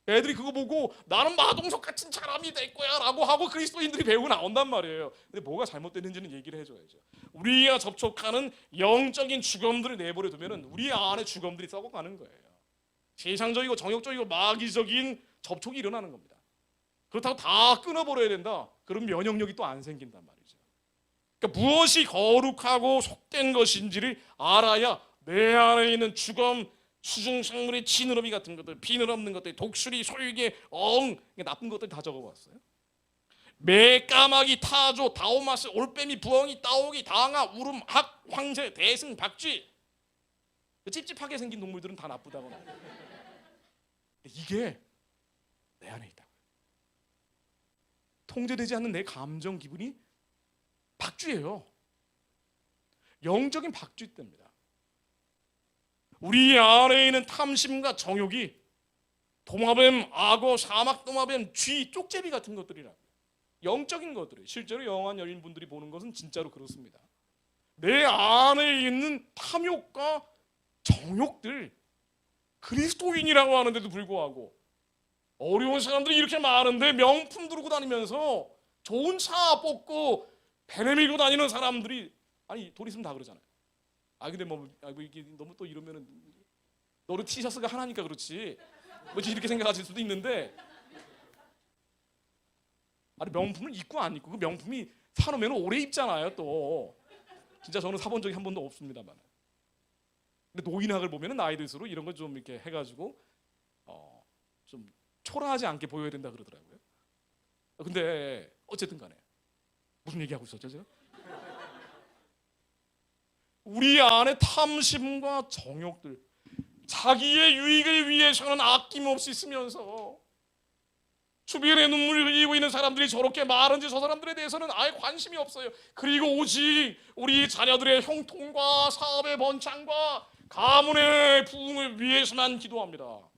애들이 그거 보고 나는 마동석 같은 사람이 될 거야 라고 하고 그리스도인들이 배우고 나온단 말이에요. 근데 뭐가 잘못됐는지는 얘기를 해줘야죠. 우리가 접촉하는 영적인 주검들을 내버려 두면 우리 안에 주검들이 썩어가는 거예요. 세상적이고 정욕적이고 마귀적인 접촉이 일어나는 겁니다. 그렇다고 다 끊어버려야 된다. 그럼 면역력이 또 안 생긴단 말이죠. 그러니까 무엇이 거룩하고 속된 것인지를 알아야 내 안에 있는 주검, 수중생물의 지느러미 같은 것들, 비늘 없는 것들, 독수리, 솔개, 나쁜 것들 다 적어봤어요. 매, 까마귀, 타조, 다오마스, 올빼미, 부엉이, 따오기, 당아, 우름, 학, 황새, 대승, 박쥐. 찝찝하게 생긴 동물들은 다 나쁘다고 나와요. 이게 내 안에 있다고요. 통제되지 않는 내 감정, 기분이 박쥐예요. 영적인 박쥐떼입니다. 우리 안에 있는 탐심과 정욕이 도마뱀, 악어, 사막도마뱀, 쥐, 쪽제비 같은 것들이라고요. 영적인 것들이 실제로 영안 열린 분들이 보는 것은 진짜로 그렇습니다. 내 안에 있는 탐욕과 정욕들, 그리스도인이라고 하는데도 불구하고 어려운 사람들이 이렇게 많은데 명품 두르고 다니면서 좋은 차 뽑고 배 내밀고 다니는 사람들이 아니 돈 있으면 다 그러잖아요. 근데 이게 너무 또 이러면은 너는 티셔츠가 하나니까 그렇지 뭐지 이렇게 생각하실 수도 있는데 아니 명품을 입고 안 입고 그 명품이 사놓으면 오래 입잖아요. 또 진짜 저는 사본 적이 한 번도 없습니다만. 근데 노인학을 보면은 나이 들수록 이런 걸 좀 이렇게 해가지고 좀 초라하지 않게 보여야 된다 그러더라고요. 근데 어쨌든 간에 무슨 얘기하고 있었죠 제가? 우리 안에 탐심과 정욕들, 자기의 유익을 위해서는 아낌없이 쓰면서 주변에 눈물을 흘리고 있는 사람들이 저렇게 많은지 저 사람들에 대해서는 아예 관심이 없어요. 그리고 오직 우리 자녀들의 형통과 사업의 번창과 가문의 부흥을 위해서만 기도합니다.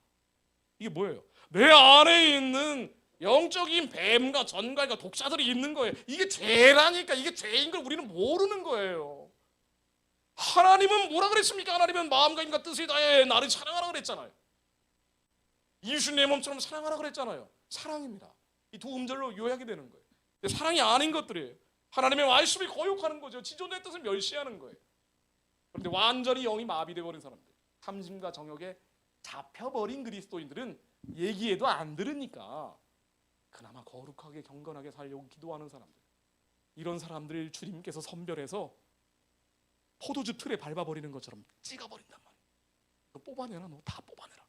이게 뭐예요? 내 안에 있는 영적인 뱀과 전갈과 독사들이 있는 거예요. 이게 죄라니까. 이게 죄인 걸 우리는 모르는 거예요. 하나님은 뭐라 그랬습니까? 하나님은 마음과 힘과 뜻을 다해 나를 사랑하라 그랬잖아요. 이웃 내 몸처럼 사랑하라 그랬잖아요. 사랑입니다. 이 두 음절로 요약이 되는 거예요. 근데 사랑이 아닌 것들이에요. 하나님의 말씀을 거역하는 거죠. 지존의 뜻을 멸시하는 거예요. 그런데 완전히 영이 마비돼 버린 사람들, 탐심과 정욕에 잡혀버린 그리스도인들은 얘기해도 안 들으니까 그나마 거룩하게 경건하게 살려고 기도하는 사람들, 이런 사람들을 주님께서 선별해서 포도주 틀에 밟아버리는 것처럼 찍어버린단 말이에요. 너 뽑아내라. 너 다 뽑아내라.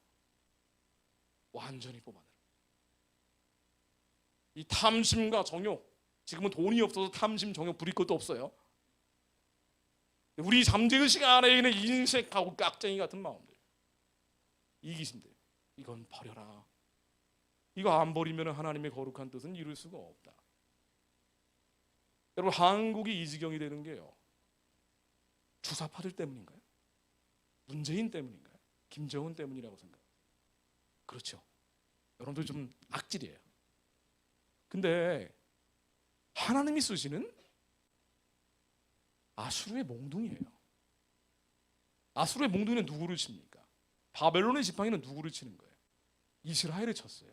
완전히 뽑아내라. 이 탐심과 정욕, 지금은 돈이 없어서 탐심, 정욕 부릴 것도 없어요. 우리 잠재의식 안에 있는 인색하고 깍쟁이 같은 마음들, 이기심들, 이건 버려라. 이거 안 버리면 하나님의 거룩한 뜻은 이룰 수가 없다. 여러분, 한국이 이 지경이 되는 게요, 주사파들 때문인가요? 문재인 때문인가요? 김정은 때문이라고 생각해요. 그렇죠. 여러분들 좀 악질이에요. 근데 하나님이 쓰시는 아수르의 몽둥이에요. 아수르의 몽둥이는 누구를 칩니까? 바벨론의 지팡이는 누구를 치는 거예요? 이스라엘을 쳤어요.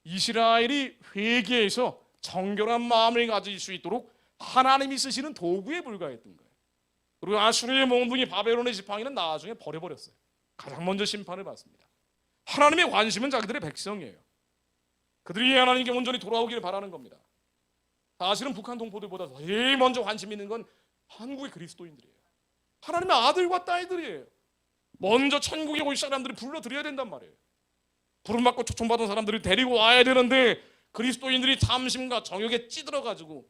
이스라엘이 회개해서 정결한 마음을 가질 수 있도록 하나님이 쓰시는 도구에 불과했던 거예요. 그리고 아수르의 몽둥이, 바벨론의 지팡이는 나중에 버려버렸어요. 가장 먼저 심판을 받습니다. 하나님의 관심은 자기들의 백성이에요. 그들이 하나님께 온전히 돌아오기를 바라는 겁니다. 사실은 북한 동포들보다 제일 먼저 관심 있는 건 한국의 그리스도인들이에요. 하나님의 아들과 딸들이에요. 먼저 천국에 올 사람들을 불러들여야 된단 말이에요. 부름받고 초청받은 사람들을 데리고 와야 되는데 그리스도인들이 탐심과 정욕에 찌들어가지고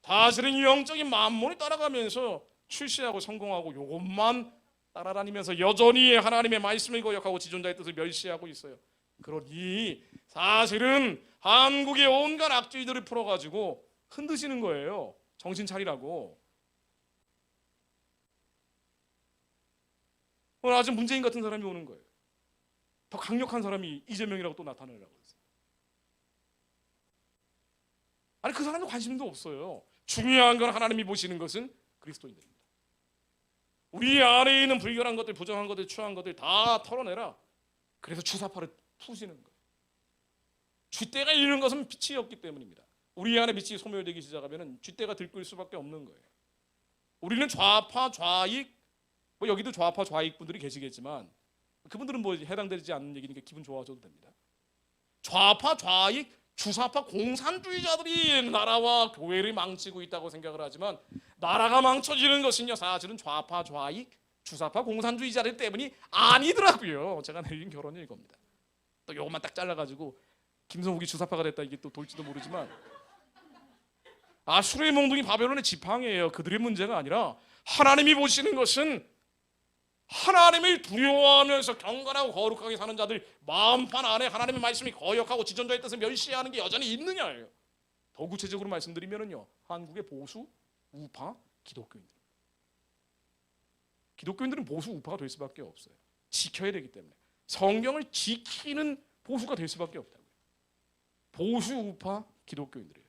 사실은 영적인 만몬이 따라가면서 출세하고 성공하고 요것만 따라다니면서 여전히 하나님의 말씀을 거역하고 지존자의 뜻을 멸시하고 있어요. 그러니 사실은 한국의 온갖 악주의들을 풀어가지고 흔드시는 거예요. 정신 차리라고. 오늘 아주 문재인 같은 사람이 오는 거예요. 더 강력한 사람이 이재명이라고 또 나타내려고 했어요. 아니 그 사람도 관심도 없어요. 중요한 건 하나님이 보시는 것은 그리스도인들입니다. 우리 안에 있는 불결한 것들, 부정한 것들, 추한 것들 다 털어내라. 그래서 주사파를 푸시는 거예요. 쥐떼가 이르는 것은 빛이 없기 때문입니다. 우리 안에 빛이 소멸되기 시작하면 쥐떼가 들끓을 수밖에 없는 거예요. 우리는 좌파, 좌익, 뭐 여기도 좌파, 좌익 분들이 계시겠지만 그분들은 뭐 해당되지 않는 얘기니까 기분 좋아져도 됩니다. 좌파, 좌익, 주사파 공산주의자들이 나라와 교회를 망치고 있다고 생각을 하지만 나라가 망쳐지는 것은요 사실은 좌파, 좌익, 주사파 공산주의자들 때문이 아니더라고요. 제가 내린 결론이 이겁니다. 또 요것만 딱 잘라가지고 김성욱이 주사파가 됐다 이게 또 돌지도 모르지만 아수르의 몽둥이 바벨론의 지팡이에요. 그들의 문제가 아니라 하나님이 보시는 것은 하나님을 두려워하면서 경건하고 거룩하게 사는 자들 마음판 안에 하나님의 말씀이 거역하고 지존자의 뜻을 멸시하는 게 여전히 있느냐예요. 더 구체적으로 말씀드리면요 한국의 보수, 우파, 기독교인들. 기독교인들은 보수, 우파가 될 수밖에 없어요. 지켜야 되기 때문에. 성경을 지키는 보수가 될 수밖에 없다고요. 보수, 우파, 기독교인들이에요.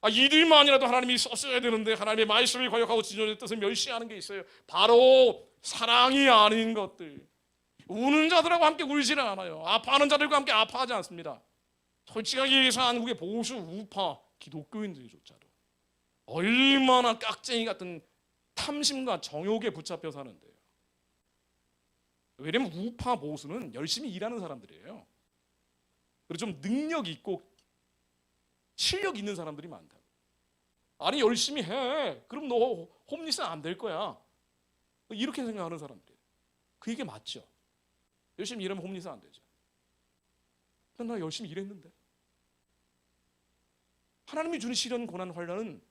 아니 이들만이라도 하나님이 썼어야 되는데 하나님의 말씀을 거역하고 지존자의 뜻을 멸시하는 게 있어요. 바로 사랑이 아닌 것들. 우는 자들하고 함께 울지는 않아요. 아파하는 자들과 함께 아파하지 않습니다. 솔직하게 얘기해서 한국의 보수, 우파, 기독교인들조차도 얼마나 깍쟁이 같은 탐심과 정욕에 붙잡혀 사는데요. 왜냐면 우파, 보수는 열심히 일하는 사람들이에요. 그리고 좀 능력 있고 실력 있는 사람들이 많다고. 아니 열심히 해. 그럼 너 홈리스는 안 될 거야. 이렇게 생각하는 사람들이에요. 그게 맞죠. 열심히 일하면 홈리스 안 되죠. 근데 나 열심히 일했는데. 하나님이 주는 시련, 고난, 환난은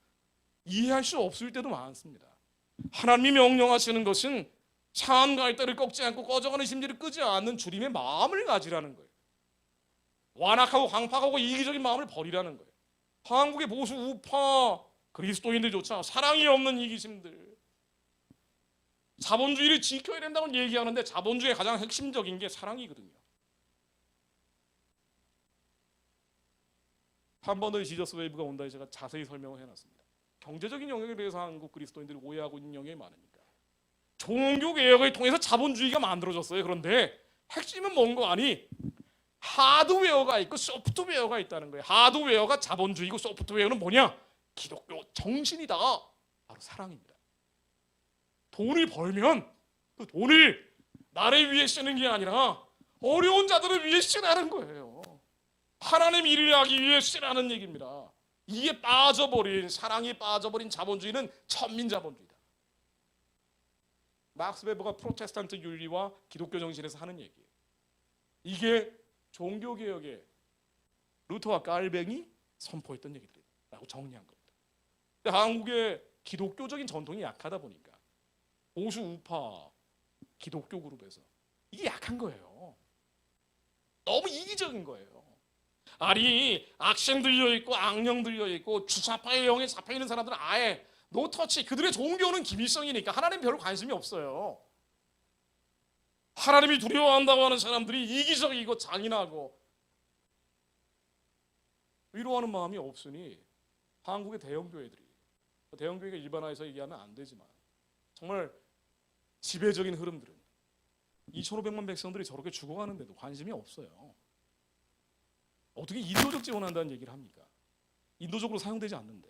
이해할 수 없을 때도 많습니다. 하나님이 명령하시는 것은 상한 갈대를 꺾지 않고 꺼져가는 심지를 끄지 않는 주님의 마음을 가지라는 거예요. 완악하고 강팍하고 이기적인 마음을 버리라는 거예요. 한국의 보수, 우파, 그리스도인들조차 사랑이 없는 이기심들. 자본주의를 지켜야 된다고 얘기하는데 자본주의의 가장 핵심적인 게 사랑이거든요. 한 번 더 지저스 웨이브가 온다 제가 자세히 설명을 해놨습니다. 경제적인 영역에 대해서 한국 그리스도인들이 오해하고 있는 영역이 많으니까. 종교 개혁을 통해서 자본주의가 만들어졌어요. 그런데 핵심은 뭔가 아니 하드웨어가 있고 소프트웨어가 있다는 거예요. 하드웨어가 자본주의고 소프트웨어는 뭐냐? 기독교 정신이다. 바로 사랑입니다. 돈을 벌면 그 돈을 나를 위해 쓰는 게 아니라 어려운 자들을 위해 쓰라는 거예요. 하나님 일을 하기 위해 쓰라는 얘기입니다. 이게 빠져버린 사랑이 빠져버린 자본주의는 천민자본주의다. 막스 베버가 프로테스탄트 윤리와 기독교 정신에서 하는 얘기예요. 이게 종교개혁의 루터와 깔뱅이 선포했던 얘기들이라고 정리한 겁니다. 근데 한국의 기독교적인 전통이 약하다 보니까 보수 우파 기독교 그룹에서 이게 약한 거예요. 너무 이기적인 거예요. 아니 악생 들려있고 악령 들려있고 주사파의 영에 잡혀있는 사람들은 아예 노터치. 그들의 종교는 기밀성이니까 하나님 별로 관심이 없어요. 하나님이 두려워한다고 하는 사람들이 이기적이고 잔인하고 위로하는 마음이 없으니 한국의 대형교회들이, 대형교회가 일반화해서 얘기하면 안 되지만 정말 지배적인 흐름들은 2,500만 백성들이 저렇게 죽어가는데도 관심이 없어요. 어떻게 인도적 지원한다는 얘기를 합니까? 인도적으로 사용되지 않는데.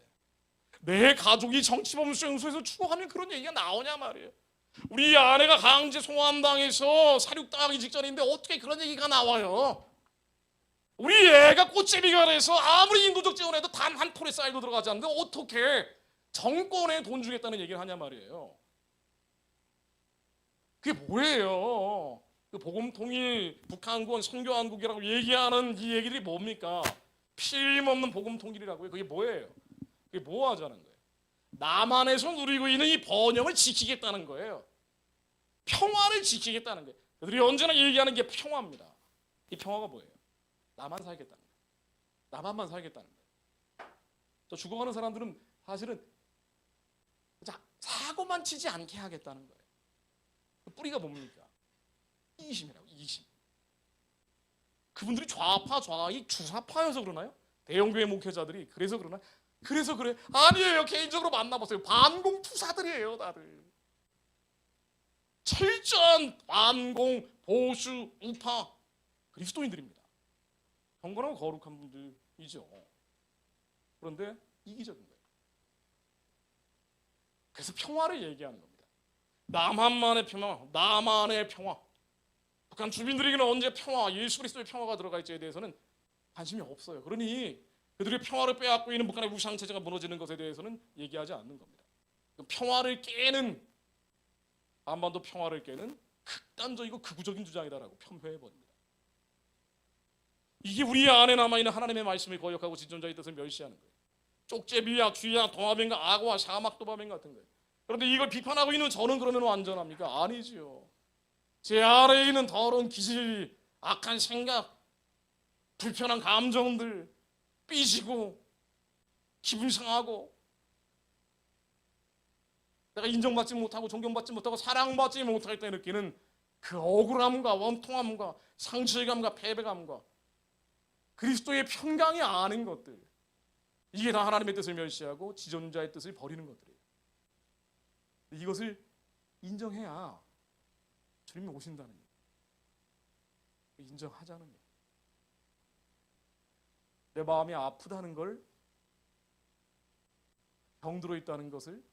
내 가족이 정치범 수용소에서 죽어가면 그런 얘기가 나오냐 말이에요. 우리 아내가 강제 송환당해서 사륙당하기 직전인데 어떻게 그런 얘기가 나와요? 우리 애가 꽃제비가 돼서 아무리 인도적 지원해도 단 한 톨의 쌀도 들어가지 않는데 어떻게 정권에 돈 주겠다는 얘기를 하냐 말이에요. 그게 뭐예요? 그 복음통일, 북한군, 선교한국이라고 얘기하는 이 얘기들이 뭡니까? 필름 없는 복음통일이라고요. 그게 뭐예요? 그게 뭐 하자는 거예요? 남한에서 누리고 있는 이 번영을 지키겠다는 거예요. 평화를 지키겠다는 거예요. 그들이 언제나 얘기하는 게 평화입니다. 이 평화가 뭐예요? 나만 살겠다는 거예요. 나만만 살겠다는 거예요. 저 죽어가는 사람들은 사실은 사고만 치지 않게 하겠다는 거예요. 그 뿌리가 뭡니까? 이기심이라고. 이기심. 그분들이 좌파 좌익 주사파여서 그러나요? 대형교회 목회자들이 그래서 그러나? 그래서 그래? 아니에요. 개인적으로 만나봤어요. 반공 투사들이에요, 다들. 철저한 반공 보수 우파 그리스도인들입니다. 경건하고 거룩한 분들이죠. 그런데 이기적인 거예요. 그래서 평화를 얘기하는 겁니다. 남한만의 평화, 나만의 평화. 북한 주민들에게는 언제 평화, 예수 그리스도의 평화가 들어가 있지에 대해서는 관심이 없어요. 그러니 그들의 평화를 빼앗고 있는 북한의 우상체제가 무너지는 것에 대해서는 얘기하지 않는 겁니다. 평화를 깨는, 한반도 평화를 깨는 극단적이고 극우적인 주장이다라고 폄훼해버립니다. 이게 우리 안에 남아있는 하나님의 말씀을 거역하고 지존자의 뜻을 멸시하는 거예요. 쪽제비야, 귀야, 동화뱀과 악어와 사막도마뱀 같은 거예요. 그런데 이걸 비판하고 있는 저는 그러면 완전합니까? 아니지요. 제 아래에 있는 더러운 기질, 악한 생각, 불편한 감정들, 삐지고 기분 상하고 내가 인정받지 못하고 존경받지 못하고 사랑받지 못할 때 느끼는 그 억울함과 원통함과 상실감과 패배감과 그리스도의 평강이 아닌 것들, 이게 다 하나님의 뜻을 멸시하고 지존자의 뜻을 버리는 것들이에요. 이것을 인정해야 주님이 오신다는 거예요. 인정하자는 거예요. 내 마음이 아프다는 걸, 병들어 있다는 것을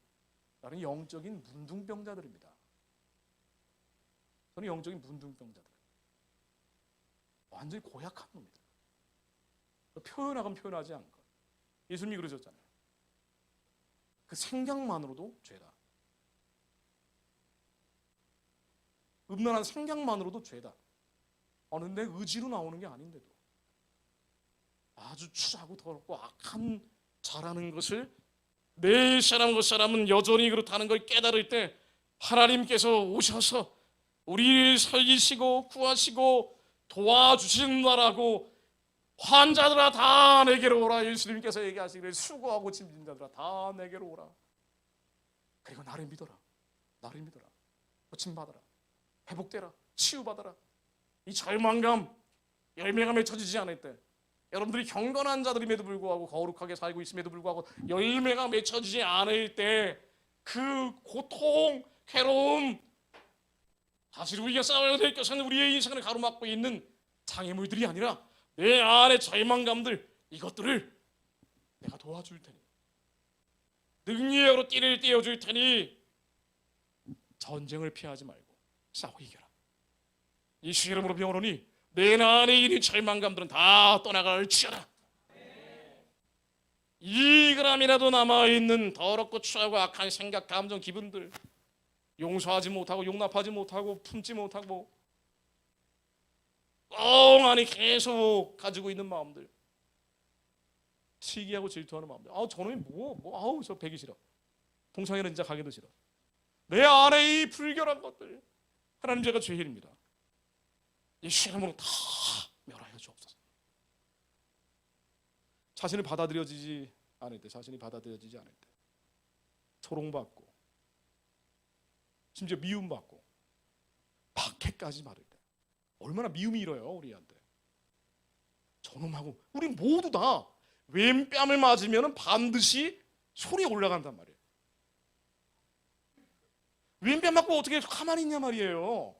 나는 영적인 문둥병자들입니다. 저는 영적인 문둥병자들. 완전히 고약한 놈입니다. 표현하건 표현하지 않건. 예수님이 그러셨잖아요. 그 생각만으로도 죄다. 음란한 생각만으로도 죄다. 어느 내 의지로 나오는 게 아닌데도 아주 추하고 더럽고 악한 자라는 것을 내 사람 그 사람은 여전히 그렇다는 걸 깨달을 때 하나님께서 오셔서 우리를 살리시고 구하시고 도와주신다라고, 환자들아 다 내게로 오라 예수님께서 얘기하시기를 수고하고 짐진 자들아 다 내게로 오라. 그리고 나를 믿어라. 나를 믿어라. 고침받아라. 회복되라. 치유받아라. 이 절망감, 열매가 맺혀지지 않을 때, 여러분들이 경건한 자들임에도 불구하고 거룩하게 살고 있음에도 불구하고 열매가 맺혀지지 않을 때 그 고통, 괴로움, 사실 우리가 싸워야 될 것은 우리의 인생을 가로막고 있는 장애물들이 아니라 내 안의 절망감들, 이것들을 내가 도와줄 테니, 능력으로 띠를 떼어줄 테니 전쟁을 피하지 말고 싸워 이겨라. 예수 이름으로 병원오니 내 안에 있는 절망감들은 다 떠나갈지어다. 이 그람이라도 남아있는 더럽고 추하고 악한 생각, 감정, 기분들, 용서하지 못하고 용납하지 못하고 품지 못하고 엉하니 계속 가지고 있는 마음들, 시기하고 질투하는 마음들. 저놈이 아우 저 배기 싫어. 동창회는 진짜 가기도 싫어. 내 안에 이 불결한 것들, 하나님 제가 죄인입니다. 예수 이름으로 다 멸하여 주옵소서. 자신을 받아들여지지 않을 때, 자신이 받아들여지지 않을 때, 조롱받고 심지어 미움받고 박해까지 말을 때 얼마나 미움이 일어요 우리한테. 저놈하고 우리 모두 다 왼뺨을 맞으면 반드시 소리 올라간단 말이에요. 왼뺨 맞고 어떻게 가만히 있냐 말이에요.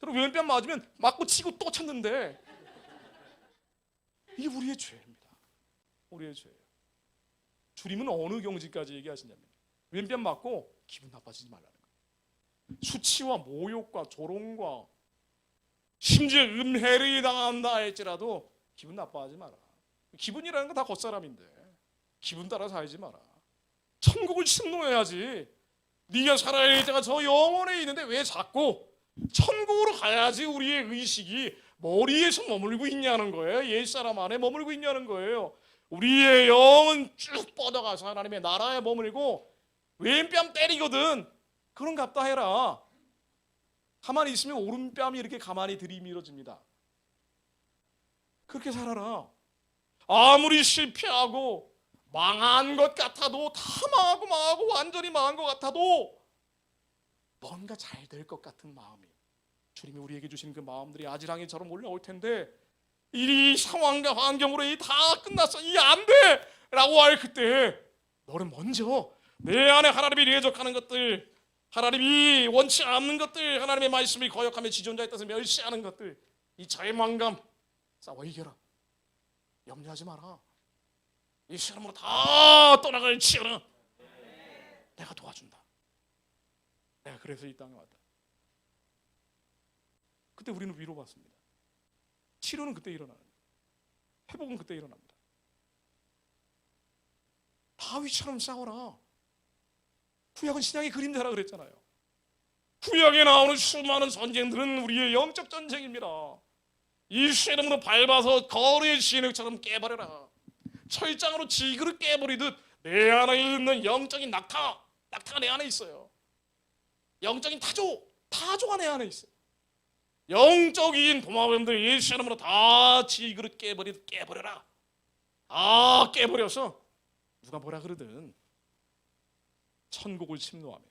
저는 왼뺨 맞으면 맞고 치고 또 쳤는데, 이게 우리의 죄입니다. 우리의 죄예요. 주님은 어느 경지까지 얘기하시냐면 왼뺨 맞고 기분 나빠지지 말라는 거예요. 수치와 모욕과 조롱과 심지어 음해를 당한다 할지라도 기분 나빠하지 마라. 기분이라는 건 다 겉사람인데 기분 따라 살지 마라. 천국을 침노해야지. 네가 살아야 할 때가 저 영혼에 있는데 왜 자꾸 천국으로 가야지 우리의 의식이 머리에서 머물고 있냐는 거예요. 옛사람 안에 머물고 있냐는 거예요. 우리의 영은 쭉 뻗어가서 하나님의 나라에 머물고 왼뺨 때리거든 그런 갑다 해라. 가만히 있으면 오른뺨이 이렇게 가만히 들이밀어집니다. 그렇게 살아라. 아무리 실패하고 망한 것 같아도 다 망하고 완전히 망한 것 같아도 뭔가 잘 될 것 같은 마음이 주님이 우리에게 주신 그 마음들이 아지랑이처럼 올라올 텐데 이 상황과 환경으로 이 다 끝났어 이 안 돼! 라고 할 그때 너는 먼저 내 안에 하나님이 예적하는 것들 하나님이 원치 않는 것들 하나님의 말씀을 거역하며 지존자의 뜻을 멸시하는 것들 이 절망감 싸워 이겨라. 염려하지 마라. 이 시간으로 다 떠나갈 치열은 내가 도와준다. 내가 그래서 이 땅에 왔다. 그때 우리는 위로받습니다. 치료는 그때 일어나는 거예요. 회복은 그때 일어납니다. 다윗처럼 싸워라. 구약은 신약의 그림자라 그랬잖아요. 구약에 나오는 수많은 전쟁들은 우리의 영적 전쟁입니다. 예수의 이름으로 밟아서 거리의 진흙처럼 깨버려라. 철장으로 지그릇 깨버리듯 내 안에 있는 영적인 낙타가 내 안에 있어요. 영적인 타조가 내 안에 있어요. 영적인 도마뱀들 예수의 이름으로 다 지그릇 깨버리듯 깨버려라. 다 깨버려서 누가 뭐라 그러든 천국을 침노하며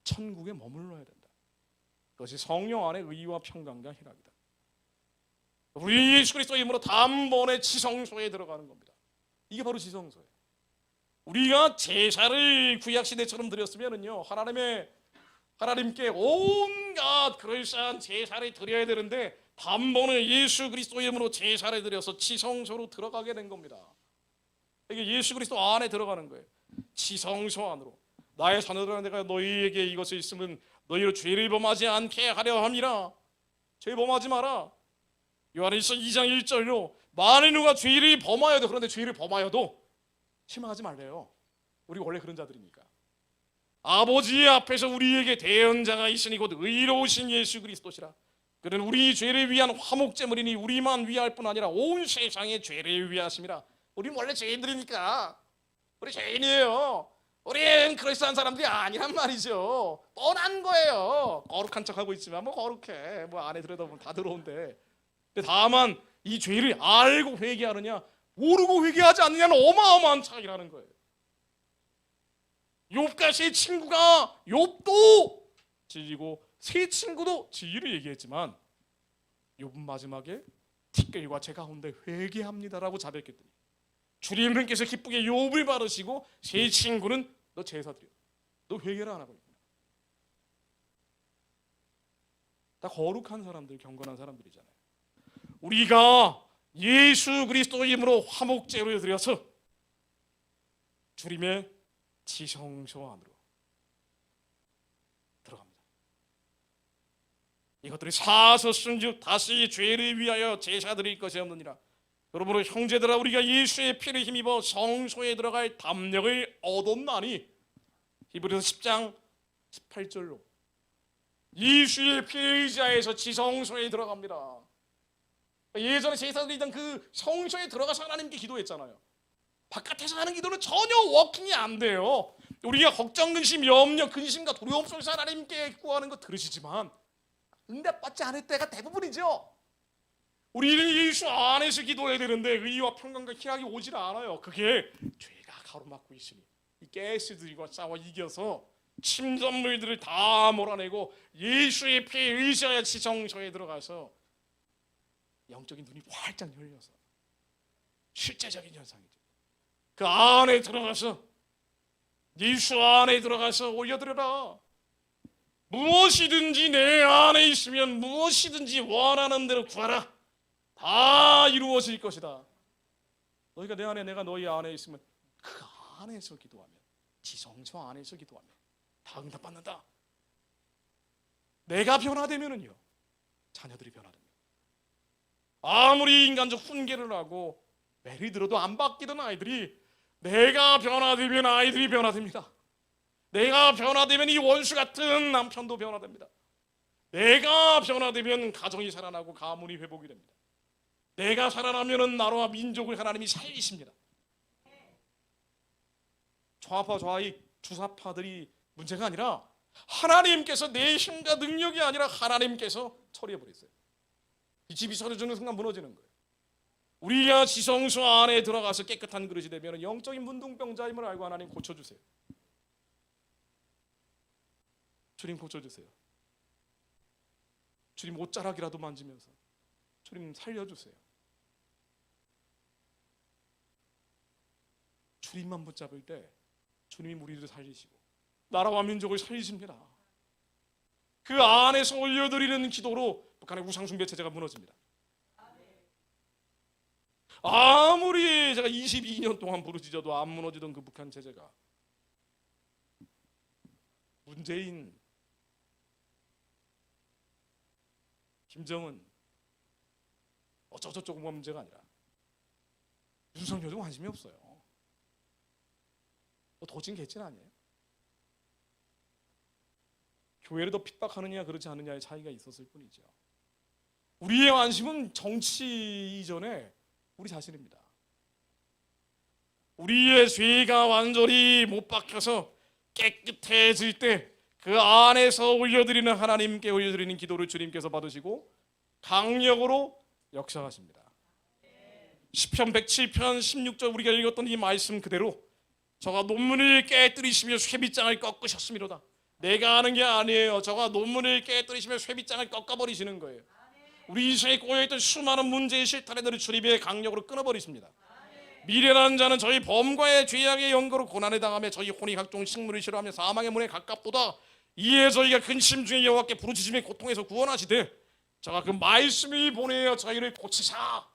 천국에 머물러야 된다. 그것이 성령 안에 의와 평강과 희락이다. 우리 예수 그리스도의 이름으로 단번에 지성소에 들어가는 겁니다. 이게 바로 지성소예요. 우리가 제사를 구약시대처럼 드렸으면은요 하나님께 온갖 그럴싸한 제사를 드려야 되는데 단번에 예수 그리스도의 이름으로 제사를 드려서 지성소로 들어가게 된 겁니다. 이게 예수 그리스도 안에 들어가는 거예요. 지성소 안으로. 나의 자녀들아 내가 너희에게 이것을 있으면 너희로 죄를 범하지 않게 하려 함이라. 죄 범하지 마라. 요한일서 2장 1절로 만일 누가 죄를 범하여도 그런데 죄를 범하여도 실망하지 말래요. 우리 원래 그런 자들이니까. 아버지 앞에서 우리에게 대언자가 있으니 곧 의로우신 예수 그리스도시라. 그는 우리 죄를 위한 화목제물이니 우리만 위할 뿐 아니라 온 세상의 죄를 위하심이라. 우리는 원래 죄인들이니까 우리 죄인이에요. 우리는 그리스도한 사람들이 아니란 말이죠. 뻔한 거예요. 거룩한 척하고 있지만 뭐 거룩해. 뭐 안에 들여다보면 다 들어온데. 근데 다만 이 죄를 알고 회개하느냐 모르고 회개하지 않느냐는 어마어마한 차이라는 거예요. 욥과 세 친구가 욥도 지지고 세 친구도 지지를 얘기했지만 욥은 마지막에 티끌과 제 가운데 회개합니다라고 자백했더니 주님께서 기쁘게 욥을 바르시고 세 친구는 너 제사 드려. 너 회개를 안 하고 있구나. 다 거룩한 사람들, 경건한 사람들이잖아요. 우리가 예수 그리스도 이름으로 화목제를 드려서 주님의 지성소 안으로 들어갑니다. 이것들이 사서쓴즉 다시 죄를 위하여 제사 드릴 것이 없느니라. 그러므로 형제들아 우리가 예수의 피를 힘입어 성소에 들어갈 담력을 얻었나니 히브리서 10장 18절로 예수의 피에 의지하여서 지성소에 들어갑니다. 예전에 제사 드리던 그 성소에 들어가서 하나님께 기도했잖아요. 바깥에서 하는 기도는 전혀 워킹이 안 돼요. 우리가 걱정, 근심, 염려, 근심과 두려움 속에서 하나님께 구하는 거 들으시지만 응답받지 않을 때가 대부분이죠. 우리는 예수 안에서 기도해야 되는데 의와 평강과 희락이 오질 않아요. 그게 죄가 가로막고 있으니 이 가스들과 싸워 이겨서 침전물들을 다 몰아내고 예수의 피에 의지하여 지성소에 들어가서 영적인 눈이 활짝 열려서 실제적인 현상이죠. 그 안에 들어가서 예수 안에 들어가서 올려드려라. 무엇이든지 내 안에 있으면 무엇이든지 원하는 대로 구하라. 다 이루어질 것이다. 너희가 내 안에 내가 너희 안에 있으면 그 안에서 기도하면 지성소 안에서 기도하면 다 응답받는다. 내가 변화되면은요 자녀들이 변화됩니다. 아무리 인간적 훈계를 하고 매를 들어도 안 바뀌던 아이들이 내가 변화되면 아이들이 변화됩니다. 내가 변화되면 이 원수 같은 남편도 변화됩니다. 내가 변화되면 가정이 살아나고 가문이 회복이 됩니다. 내가 살아나면은 나라와 민족을 하나님이 살리십니다. 좌파 좌익 주사파들이 문제가 아니라 하나님께서 내 힘과 능력이 아니라 하나님께서 처리해 버렸어요. 이 집이 서려주는 순간 무너지는 거예요. 우리가 지성소 안에 들어가서 깨끗한 그릇이 되면 영적인 문둥병자임을 알고 하나님 고쳐주세요. 주님 고쳐주세요. 주님 옷자락이라도 만지면서 주님 살려주세요. 주님만 붙잡을 때 주님이 우리를 살리시고 나라와 민족을 살리십니다. 그 안에서 올려드리는 기도로 북한의 우상숭배 체제가 무너집니다. 아무리 제가 22년 동안 부르짖어도 안 무너지던 그 북한 체제가 문재인, 김정은 어쩌고저쩌고가 문제가 아니라 윤석열도 관심이 없어요. 도진 개찐 아니에요? 교회를 더 핍박하느냐 그렇지 않느냐의 차이가 있었을 뿐이죠. 우리의 관심은 정치 이전에 우리 자신입니다. 우리의 죄가 완전히 못 박혀서 깨끗해질 때 그 안에서 올려드리는 하나님께 올려드리는 기도를 주님께서 받으시고 강력으로 역사하십니다. 시편 107편 16절 우리가 읽었던 이 말씀 그대로 저가 논문을 깨뜨리시며 쇠빗장을 꺾으셨음이로다. 내가 하는 게 아니에요. 저가 논문을 깨뜨리시며 쇠빗장을 꺾어버리시는 거예요. 우리 인생에 꼬여있던 수많은 문제의 실타래들을 주님의 강력으로 끊어버리십니다. 미련한 자는 저희 범과의 죄악의 연고로 고난을 당하며 저희 혼이 각종 식물을 싫어하며 사망의 문에 가깝도다. 이에 저희가 근심 중에 여호와께 부르짖으며 고통에서 구원하시되 저가 그 말씀을 보내어 저희를 고치사.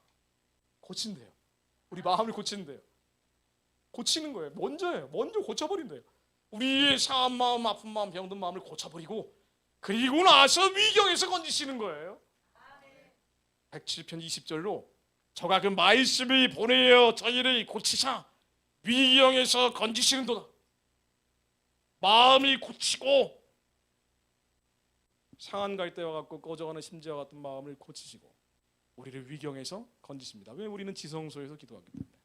고친대요. 우리 마음을 고친대요. 고치는 거예요. 먼저 고쳐버린대요. 우리의 상한 마음, 아픈 마음, 병든 마음을 고쳐버리고 그리고 나서 위경에서 건지시는 거예요. 107편 20절로 저가 그 말씀을 보내어 저희를 고치사 위경에서 건지시는도다. 마음이 고치고 상한 갈대와 같고 꺼져가는 심지와 같은 마음을 고치시고 우리를 위경에서 건지십니다. 왜? 우리는 지성소에서 기도하기 때문에.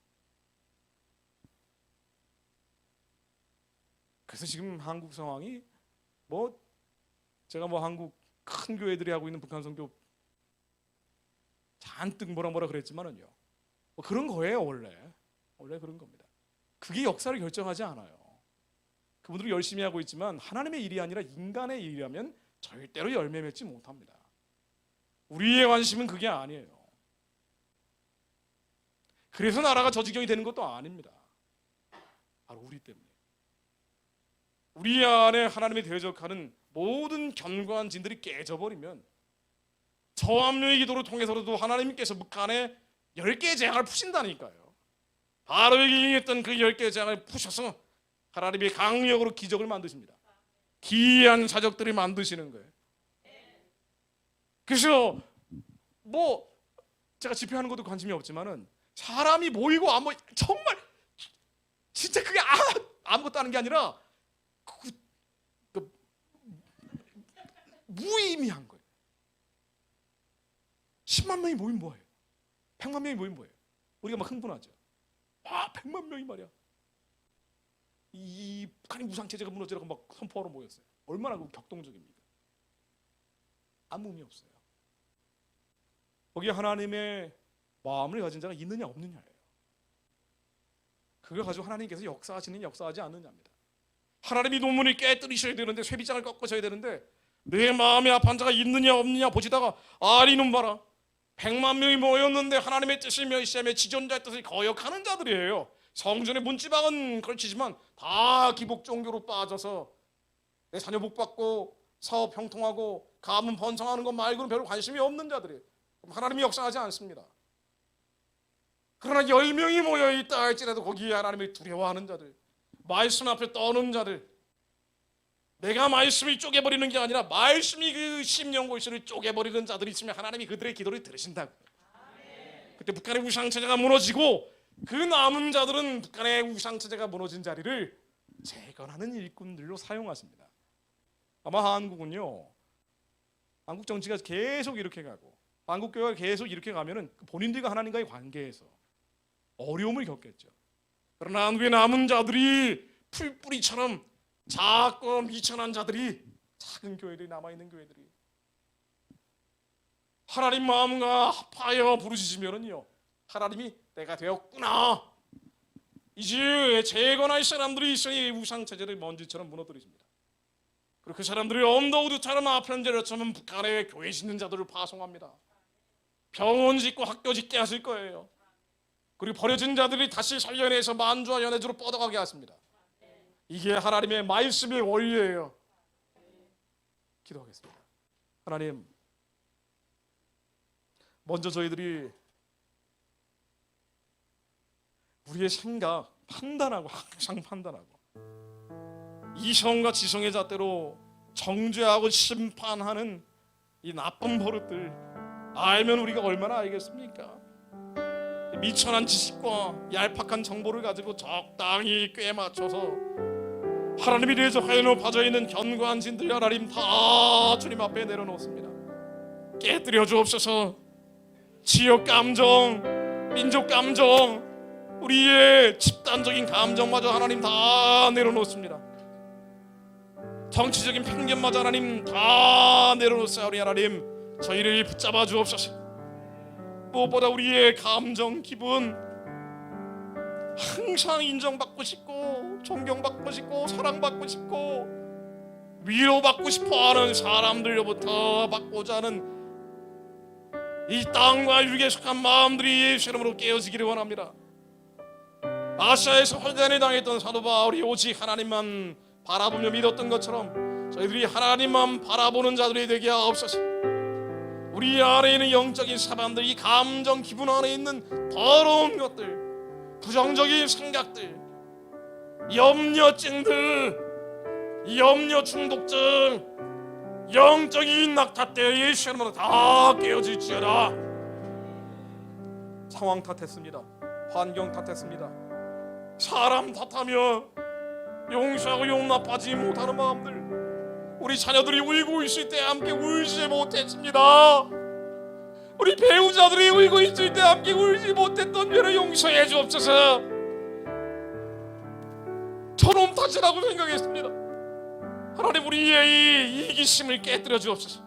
그래서 지금 한국 상황이 제가 한국 큰 교회들이 하고 있는 북한 선교 잔뜩 뭐라 그랬지만은요. 그런 거예요, 원래 그런 겁니다. 그게 역사를 결정하지 않아요. 그분들이 열심히 하고 있지만 하나님의 일이 아니라 인간의 일이라면 절대로 열매 맺지 못합니다. 우리의 관심은 그게 아니에요. 그래서 나라가 저 지경이 되는 것도 아닙니다. 바로 우리 때문에. 우리 안에 하나님이 대적하는 모든 견고한 진들이 깨져버리면 저압류의 기도를 통해서라도 하나님께서 북한에 10개의 재앙을 푸신다니까요. 바로 얘기했던 그 10개의 재앙을 푸셔서 하나님이 강력으로 기적을 만드십니다. 기이한 사적들을 만드시는 거예요. 그래서 제가 집회하는 것도 관심이 없지만은 사람이 모이고 정말 진짜 그게 아무것도 하는 게 아니라 무의미한 거예요. 10만 명이 모이면 뭐예요? 100만 명이 모이면 뭐예요? 우리가 막 흥분하죠. 100만 명이 말이야. 이 북한의 무상체제가 무너지라고 막 선포하러 모였어요. 얼마나 격동적입니까? 아무 의미 없어요. 거기에 하나님의 마음을 가진 자가 있느냐 없느냐예요. 그걸 가지고 하나님께서 역사하시는 역사하지 않느냐입니다. 하나님이 논문을 깨뜨리셔야 되는데 쇠빗장을 꺾으셔야 되는데 내 마음에 아픈 자가 있느냐 없느냐 보시다가 이놈 봐라. 100만 명이 모였는데 하나님의 뜻을 멸시하며 지존자의 뜻을 거역하는 자들이에요. 성전에 문지방은 걸치지만 다 기복 종교로 빠져서 내 자녀 복받고 사업 형통하고 가문 번성하는 것 말고는 별로 관심이 없는 자들이에요. 하나님이 역사하지 않습니다. 그러나 10명이 모여있다 할지라도 거기에 하나님을 두려워하는 자들, 말씀 앞에 떠는 자들, 내가 말씀을 쪼개버리는 게 아니라 말씀이 그 심령골수를 쪼개버리는 자들이 있으면 하나님이 그들의 기도를 들으신다고. 그때 북한의 우상체제가 무너지고 그 남은 자들은 북한의 우상체제가 무너진 자리를 재건하는 일꾼들로 사용하십니다. 아마 한국은요, 한국 정치가 계속 이렇게 가고 한국교회가 계속 이렇게 가면은 본인들과 하나님과의 관계에서 어려움을 겪겠죠. 그러나 한국에 남은 자들이 풀뿌리처럼 작고 미천한 자들이, 작은 교회들이 남아있는 교회들이 하나님 마음과 합하여 부르짖으면은요, 하나님이 내가 되었구나, 이제 재건할 사람들이 있으니 우상체제를 먼지처럼 무너뜨리십니다. 그리고 그 사람들이 언더우드처럼 아편제로처럼 북한에 교회 짓는 자들을 파송합니다. 병원 짓고 학교 짓게 하실 거예요. 그리고 버려진 자들이 다시 살려내서 만주와 연해주로 뻗어가게 하십니다. 이게 하나님의 말씀의 원리예요. 기도하겠습니다. 하나님, 먼저 저희들이 우리의 생각, 판단하고, 항상 판단하고 이성과 지성의 잣대로 정죄하고 심판하는 이 나쁜 버릇들 알면 우리가 얼마나 알겠습니까? 미천한 지식과 얄팍한 정보를 가지고 적당히 꽤 맞춰서 하나님이 대적하여 높아져 있는 견고한 진들 하나님 다 주님 앞에 내려놓습니다. 깨뜨려 주옵소서. 지역 감정, 민족 감정, 우리의 집단적인 감정마저 하나님 다 내려놓습니다. 정치적인 편견마저 하나님 다 내려놓사오니 하나님 저희를 붙잡아 주옵소서. 무엇보다 우리의 감정, 기분 항상 인정받고 싶고 존경받고 싶고 사랑받고 싶고 위로받고 싶어하는 사람들로부터 받고자 하는 이 땅과 육에 속한 마음들이 예수 이름으로 깨어지기를 원합니다. 아시아에서 홀단을 당했던 사도 바울이 오직 하나님만 바라보며 믿었던 것처럼 저희들이 하나님만 바라보는 자들이 되게 하옵소서. 우리 안에 있는 영적인 사람들, 이 감정 기분 안에 있는 더러운 것들, 부정적인 생각들, 염려증들, 염려 중독증, 영적인 낙타때 예수 이름으로 다 깨어질지어다. 상황 탓했습니다. 환경 탓했습니다. 사람 탓하며 용서하고 용납하지 못하는 마음들, 우리 자녀들이 울고 있을 때 함께 울지 못했습니다. 우리 배우자들이 울고 있을 때 함께 울지 못했던 죄를 용서해 주옵소서. 저놈 탓이라고 생각했습니다. 하나님, 우리의 이 이기심을 깨뜨려 주옵소서.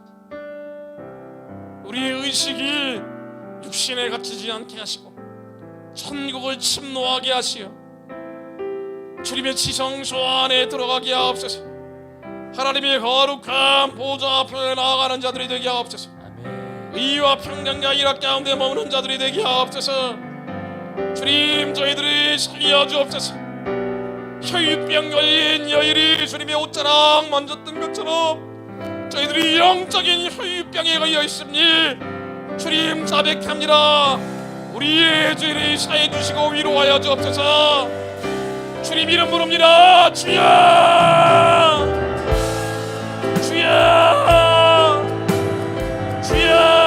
우리의 의식이 육신에 갇히지 않게 하시고 천국을 침노하게 하시어 주님의 지성소 안에 들어가게 하옵소서. 하나님의 거룩한 보좌 앞에 나아가는 자들이 되게 하옵소서. 의와 평강과 일학 가운데 머무는 자들이 되게 하옵소서. 주님, 저희들이 살려주옵소서. 혈유병 걸린 여인이 주님의 옷자락 만졌던 것처럼 저희들이 영적인 혈유병에 걸려 있으니 주님 자백합니다. 우리의 죄를 사해 주시고 위로하여 주옵소서. 주님 이름 부릅니다. 주여, 주여, 주여.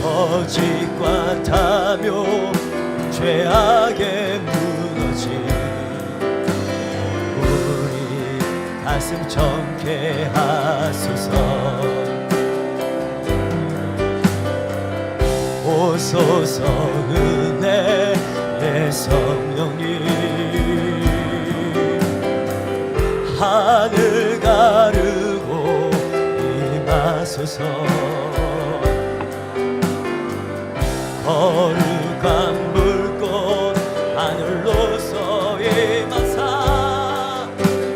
거짓과 탐욕 죄악에 무너진 우리 가슴 청케 하소서. 오소서 은혜의 성령님, 하늘 가르고 임하소서. 거룩한 물꽃 하늘로서 임하사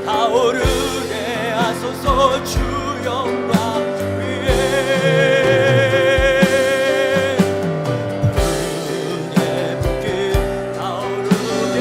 타오르게 하소서. 주 영광 위에 은혜 붓기 타오르게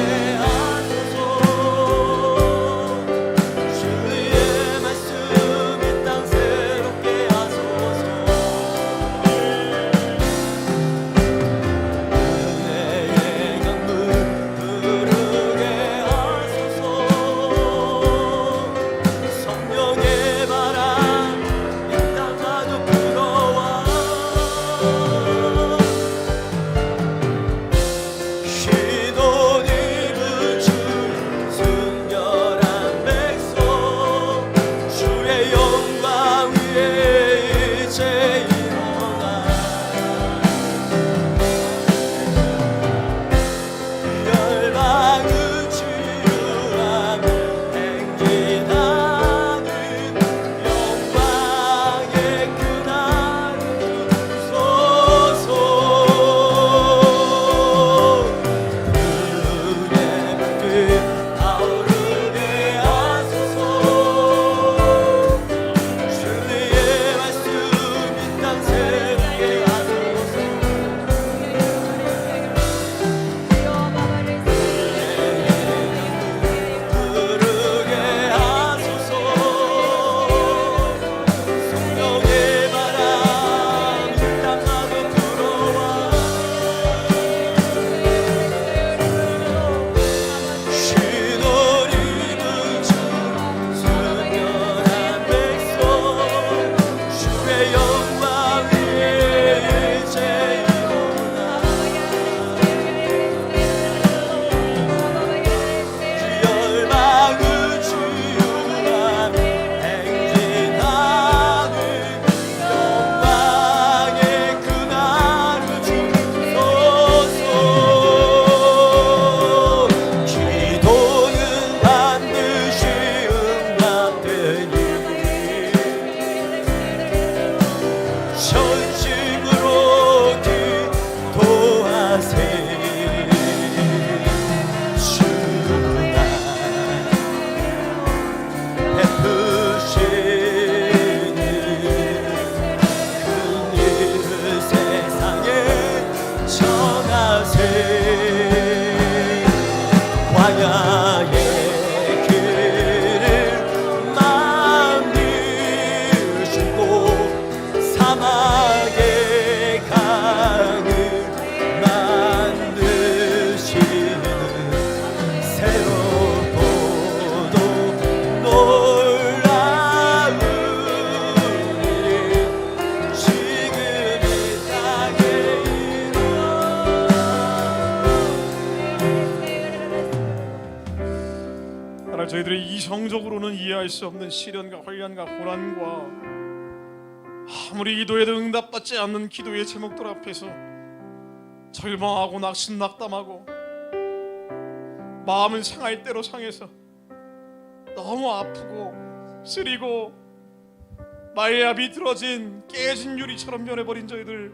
광야의 길을 만드시고 사막의 강을 만드시는 새롭고도 놀라운 일을 지금 이 땅에 하나님, 저희들이 이성적으로는 이해할 수 없는 시련과 환난과 고난과 아무리 기도해도 응답받지 않는 기도의 제목들 앞에서 절망하고 낙심낙담하고 마음은 상할 대로 상해서 너무 아프고 쓰리고 마야 비틀어진 깨진 유리처럼 변해버린 저희들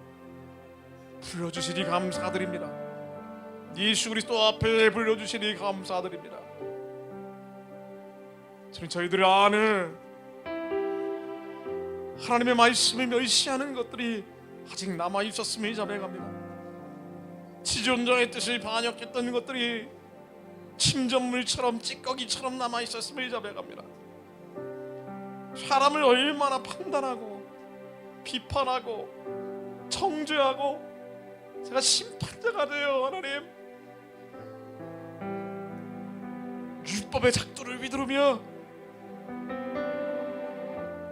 불러주시니 감사드립니다. 예수 그리스도 앞에 불러주시니 감사드립니다. 저희들 안에 하나님의 말씀을 멸시하는 것들이 아직 남아있었음을 자백합니다. 지존자의 뜻을 반역했던 것들이 침전물처럼 찌꺼기처럼 남아있었음을 자백합니다. 사람을 얼마나 판단하고 비판하고 정죄하고 제가 심판자가 되어 하나님 율법의 작두를 휘두르며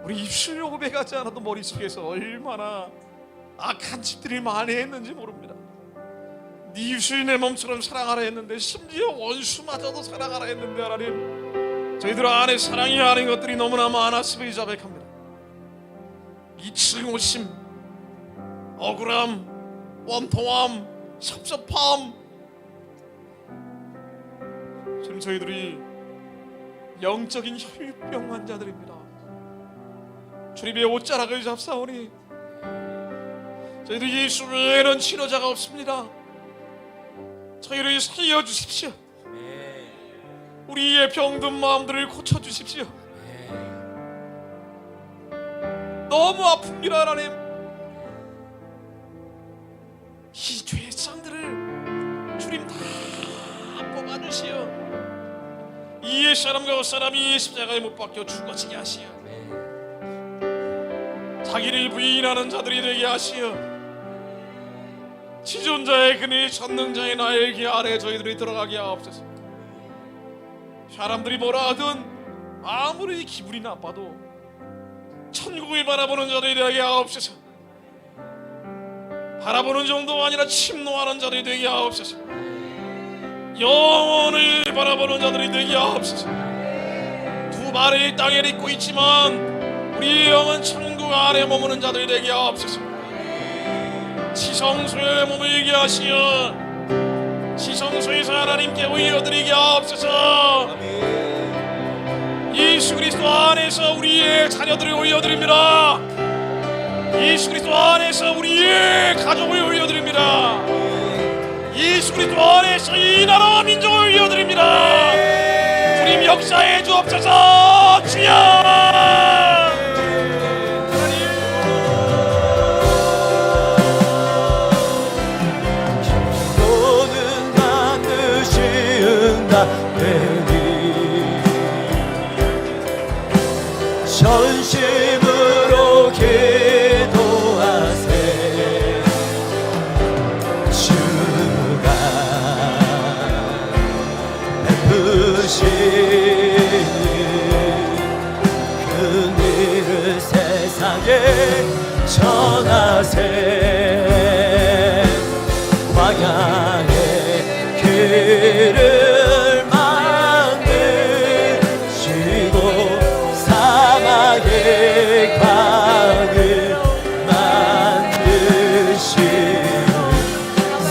우리 입술 요고배가지 않아도 머릿속에서 얼마나 악한 짓들이 많이 했는지 모릅니다. 네 입술이 내 몸처럼 사랑하라 했는데 심지어 원수마저도 사랑하라 했는데 하나님 저희들 안에 사랑이 아닌 것들이 너무나 많았음을 자백합니다. 이치고심, 억울함, 원통함, 섭섭함, 지금 저희들이 영적인 혈병 환자들입니다. 주님의 옷자락을 잡사오니 저희들 예수 외에는 치료자가 없습니다. 저희를 살려주십시오. 우리의 병든 마음들을 고쳐주십시오. 너무 아픕니다 하나님. 이 죄상들을 주님 다 뽑아주시오. 이 옛사람과 헛사람이 십자가에 못 박혀 죽어지게 하시오. 자기를 부인하는 자들이 되게 하시어 지존자의 그네 전능자의 날개 아래 저희들이 들어가게 하옵소서. 사람들이 뭐라 하든 아무리 기분이 나빠도 천국을 바라보는 자들이 되게 하옵소서. 바라보는 정도가 아니라 침노하는 자들이 되게 하옵소서. 영원을 바라보는 자들이 되게 하옵소서. 두 발을 땅에 딛고 있지만 우리의 영은 천국 안에 머무는 자들이 되게 하옵소서. 지성소에 머물게 하시어 지성소에서 하나님께 올려드리게 하옵소서. 예수 그리스도 안에서 우리의 자녀들을 올려드립니다. 예수 그리스도 안에서 우리의 가족을 올려드립니다. 예수 그리스도 안에서 이 나라와 민족을 올려드립니다. 주님 역사해 주옵소서. 주여 전심으로 기도하세. 주가 베푸시는 그 일을 세상에 전하세. 광야의 길을 강을 만드시는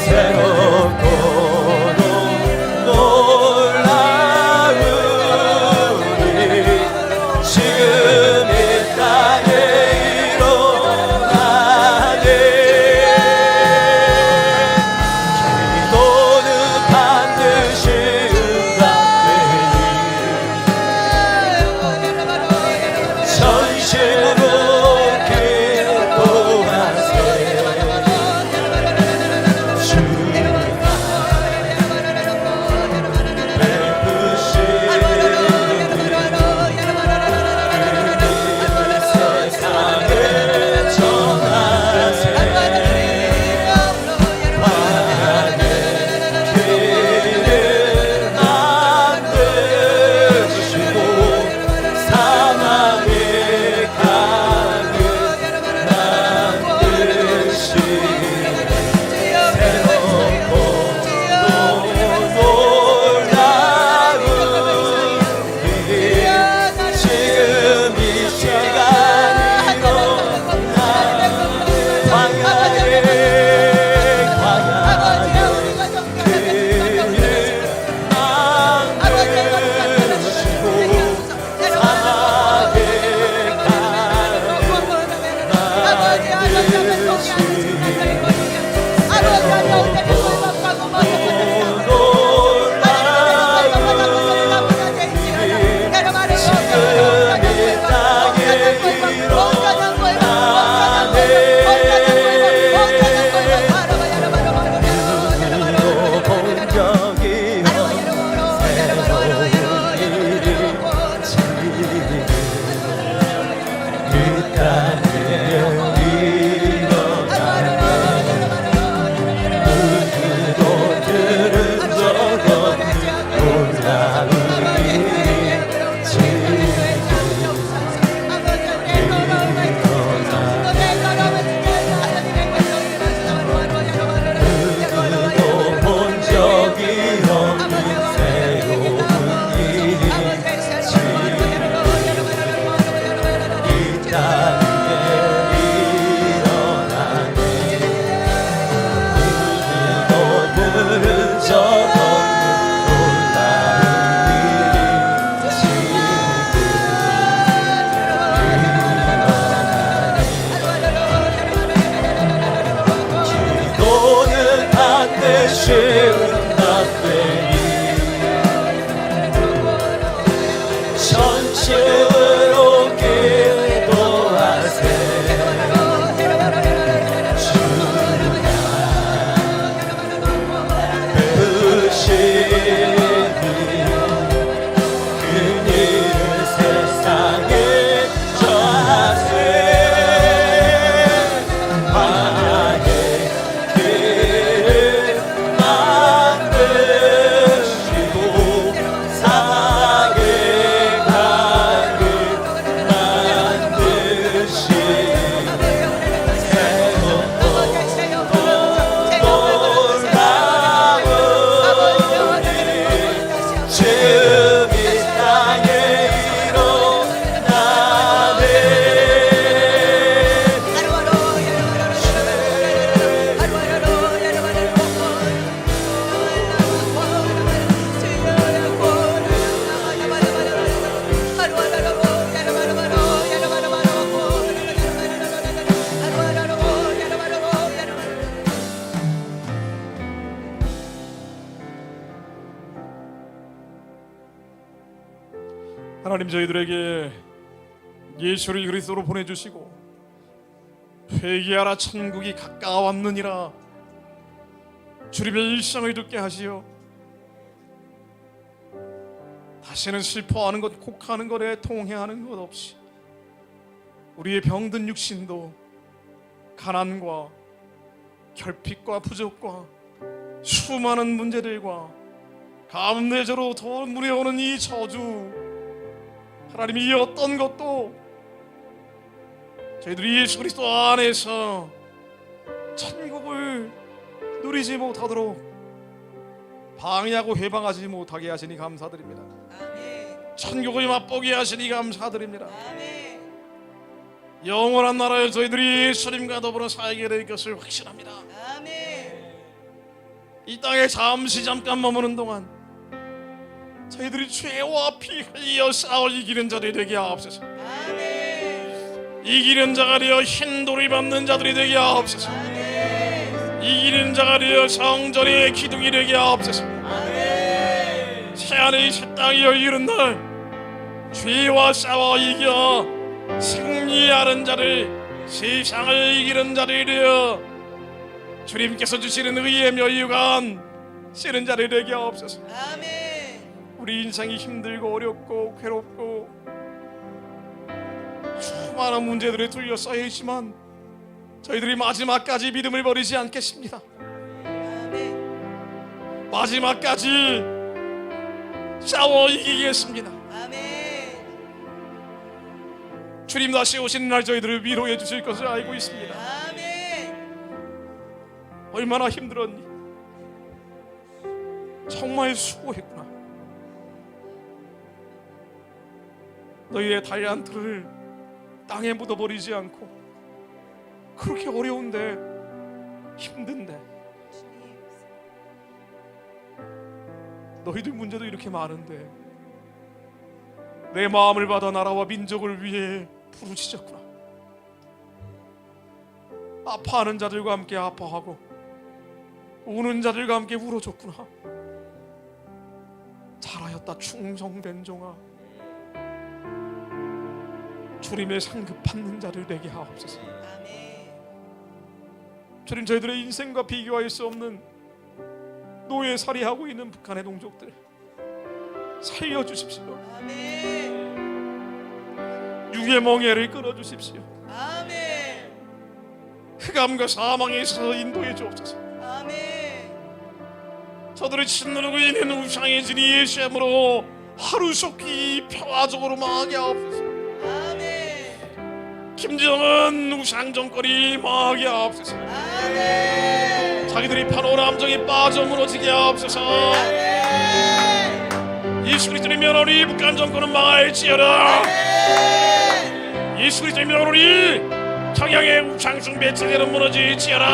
새롭고도 놀라운 일 지금 이 땅에 일어나네. 하나님 저희들에게 예수를 그리스도로 보내주시고 회개하라 천국이 가까웠느니라 주님의 일상을 듣게 하시어 다시는 슬퍼하는 것, 곡하는 것에 통해하는 것 없이 우리의 병든 육신도 가난과 결핍과 부족과 수많은 문제들과 감내제로 더 무려오는 이 저주, 하나님이 이 어떤 것도 저희들이 예수 그리스도 안에서 천국을 누리지 못하도록 방해하고 해방하지 못하게 하시니 감사드립니다. 천국을 맛보게 하시니 감사드립니다. 영원한 나라에 저희들이 예수님과 더불어 살게 될 것을 확신합니다. 이 땅에 잠깐 머무는 동안 저희들이 죄와 피 흘려 싸워 이기는 자들이 되게 하옵소서. 이기는 자가 되어 흰돌을 밟는 자들이 되게 하옵소서. 이기는 자가 되어 성전의 기둥이 되게 하옵소서. 새하늘이 새 땅이 열리는 날 죄와 싸워 이겨 승리하는 자들, 세상을 이기는 자들이 되어 주님께서 주시는 의의 면류관 쓰는 자들이 되게 하옵소서. 우리 인생이 힘들고 어렵고 괴롭고 수많은 문제들에 둘려 쌓여 있지만 저희들이 마지막까지 믿음을 버리지 않겠습니다. 마지막까지 싸워 이기겠습니다. 주님 다시 오시는 날 저희들을 위로해 주실 것을 알고 있습니다. 얼마나 힘들었니? 정말 수고했구나. 너희의 달란트를 땅에 묻어버리지 않고 그렇게 어려운데 힘든데 너희들 문제도 이렇게 많은데 내 마음을 받아 나라와 민족을 위해 부르짖었구나. 아파하는 자들과 함께 아파하고 우는 자들과 함께 울어줬구나. 잘하였다 충성된 종아. 주님의 상급 받는 자를 되게 하옵소서. 주님, 저희들의 인생과 비교할 수 없는 노예살이하고 있는 북한의 동족들 살려주십시오. 육의 멍에를 끌어주십시오. 흑암과 사망에서 인도해 주옵소서. 저들을 짓누르고 있는 우상의 진이 예수님으로 하루속히 평화적으로 망하게 하옵소서. 김정은 우상 정권이 망하게 하옵소서. 자기들이 파놓은 함정에 빠져 무너지게 하옵소서. 예수 그리스도의 면허리 북한 정권은 망할지어다. 예수 그리스도의 면허리 청양의 우상숭배 체계는 무너질지어다.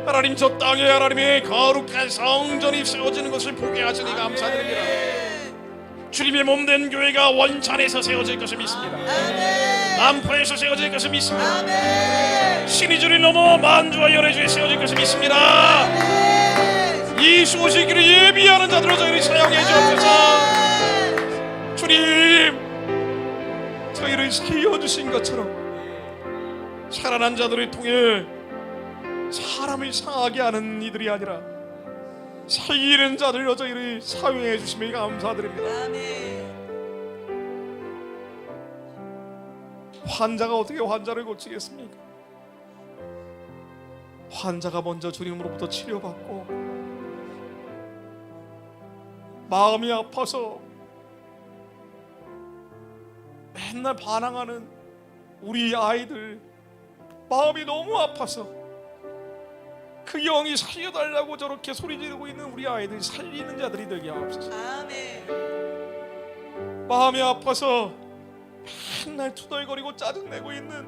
하나님, 저 땅에 하나님의 거룩한 성전이 세워지는 것을 보게 하시니 감사드립니다. 주님의 몸된 교회가 원산에서 세워질 것을 믿습니다. 남포에서 세워질 것을 믿습니다. 신의 줄이 넘어 만주와 연해주에 세워질 것을 믿습니다. 예수 오실 길을 예비하는 자들로 저희를 사용해 주옵소서. 주님, 저희를 살려주신 것처럼 살아난 자들을 통해 사람을 상하게 하는 이들이 아니라 살리는 자들로 저희를 사용해 주심을 감사드립니다. 환자가 어떻게 환자를 고치겠습니까? 환자가 먼저 주님으로부터 치료받고 마음이 아파서 맨날 반항하는 우리 아이들, 마음이 너무 아파서 그 영이 살려달라고 저렇게 소리 지르고 있는 우리 아이들 살리는 자들이 되게 하옵소서. 마음이 아파서 맨날 투덜거리고 짜증내고 있는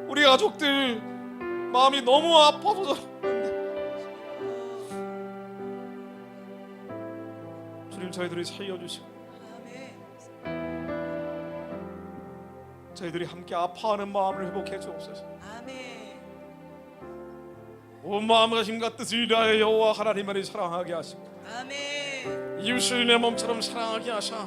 우리 가족들, 마음이 너무 아파서 주님, 저희들을 살려주시고 저희들이 함께 아파하는 마음을 회복해 주옵소서. 온 마음과 힘과 뜻을 다하여 여호와 하나님만을 사랑하게 하시고 아멘. 이웃을 내 몸처럼 사랑하게 하사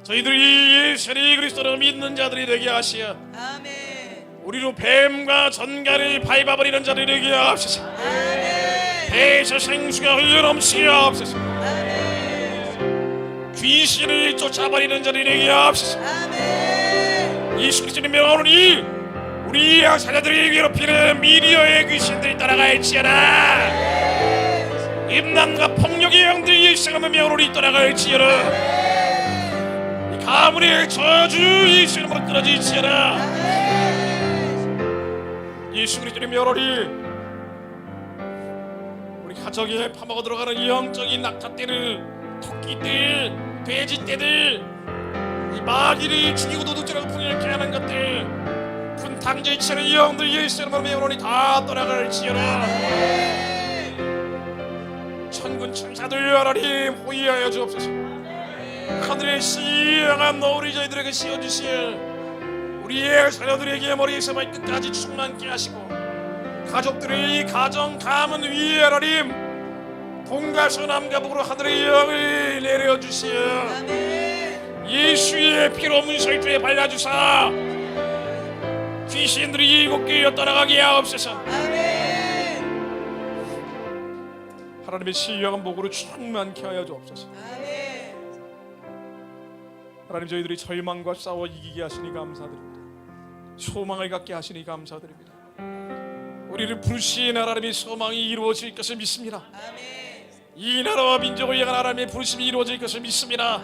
저희들이 예수 그리스도를 믿는 자들이 되게 하시어 아멘. 우리로 뱀과 전갈을 밟아버리는 자들이 되게 하옵소서. 아멘. 배에서 생수가 흘러넘치게 하옵소서. 아멘. 귀신을 쫓아버리는 자들이 되게 하옵소서. 아멘. 예수 그리스도의 명으로 우리 자녀들이 괴롭히는 미디어의 귀신들이 따라갈지어다. 임난과 폭력의 영들이 예수의 명으로 떠나갈지어다. 이 가문의 저주 예수 이름으로 끊어질지어다. 예수 그리스도의 명으로 우리 가정에 파먹어 들어가는 영적인 낙타떼들, 토끼들, 돼지떼들, 이 마귀를 죽이고 도둑질하고 풍요롭게 하는 것들, 분탕질 치는 영들 예수 이름으로 명으로 다 떠나갈지어다. 천군 천사들 하나님 호위하여 주옵소서. 하늘의 시행한 너울이 저희들에게 씌워주시어 우리의 자녀들에게 머리에서 발끝까지 충만케 하시고 가족들의 가정 가문 위에 하나님 동과 서남과 북으로 하늘의 영을 내려주시어 예수의 피로 문설주에 발라주사 귀신들이 일곱 개여 떠나가게 하옵소서. 하나님의 신령한 복으로 충만케 하여 주옵소서. 하나님 저희들이 절망과 싸워 이기게 하시니 감사드립니다. 소망을 갖게 하시니 감사드립니다. 우리를 부르신 하나님의 소망이 이루어질 것을 믿습니다. 이 나라와 민족을 향한 하나님의 부르심이 이루어질 것을 믿습니다.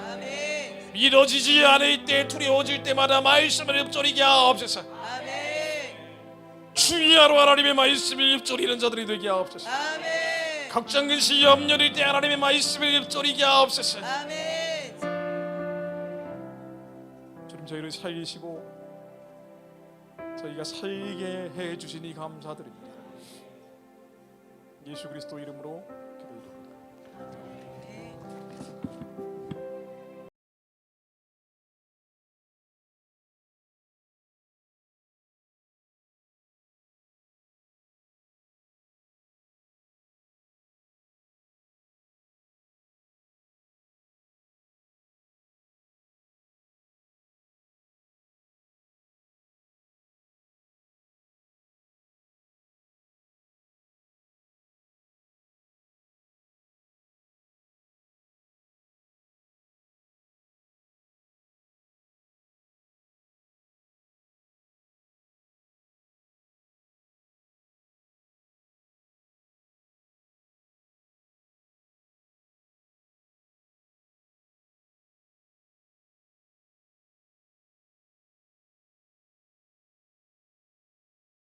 믿어지지 않을 때 두려워질 때마다 말씀을 읊조리게 하옵소서. 주의하러 하나님의 말씀을 읊조리는 자들이 되게 하옵소서. 걱정 근심 염려될 때 하나님의 말씀을 읊조리게 하옵소서. 주님 저희를 살리시고 저희가 살게 해주시니 감사드립니다. 예수 그리스도 이름으로 기도드립니다.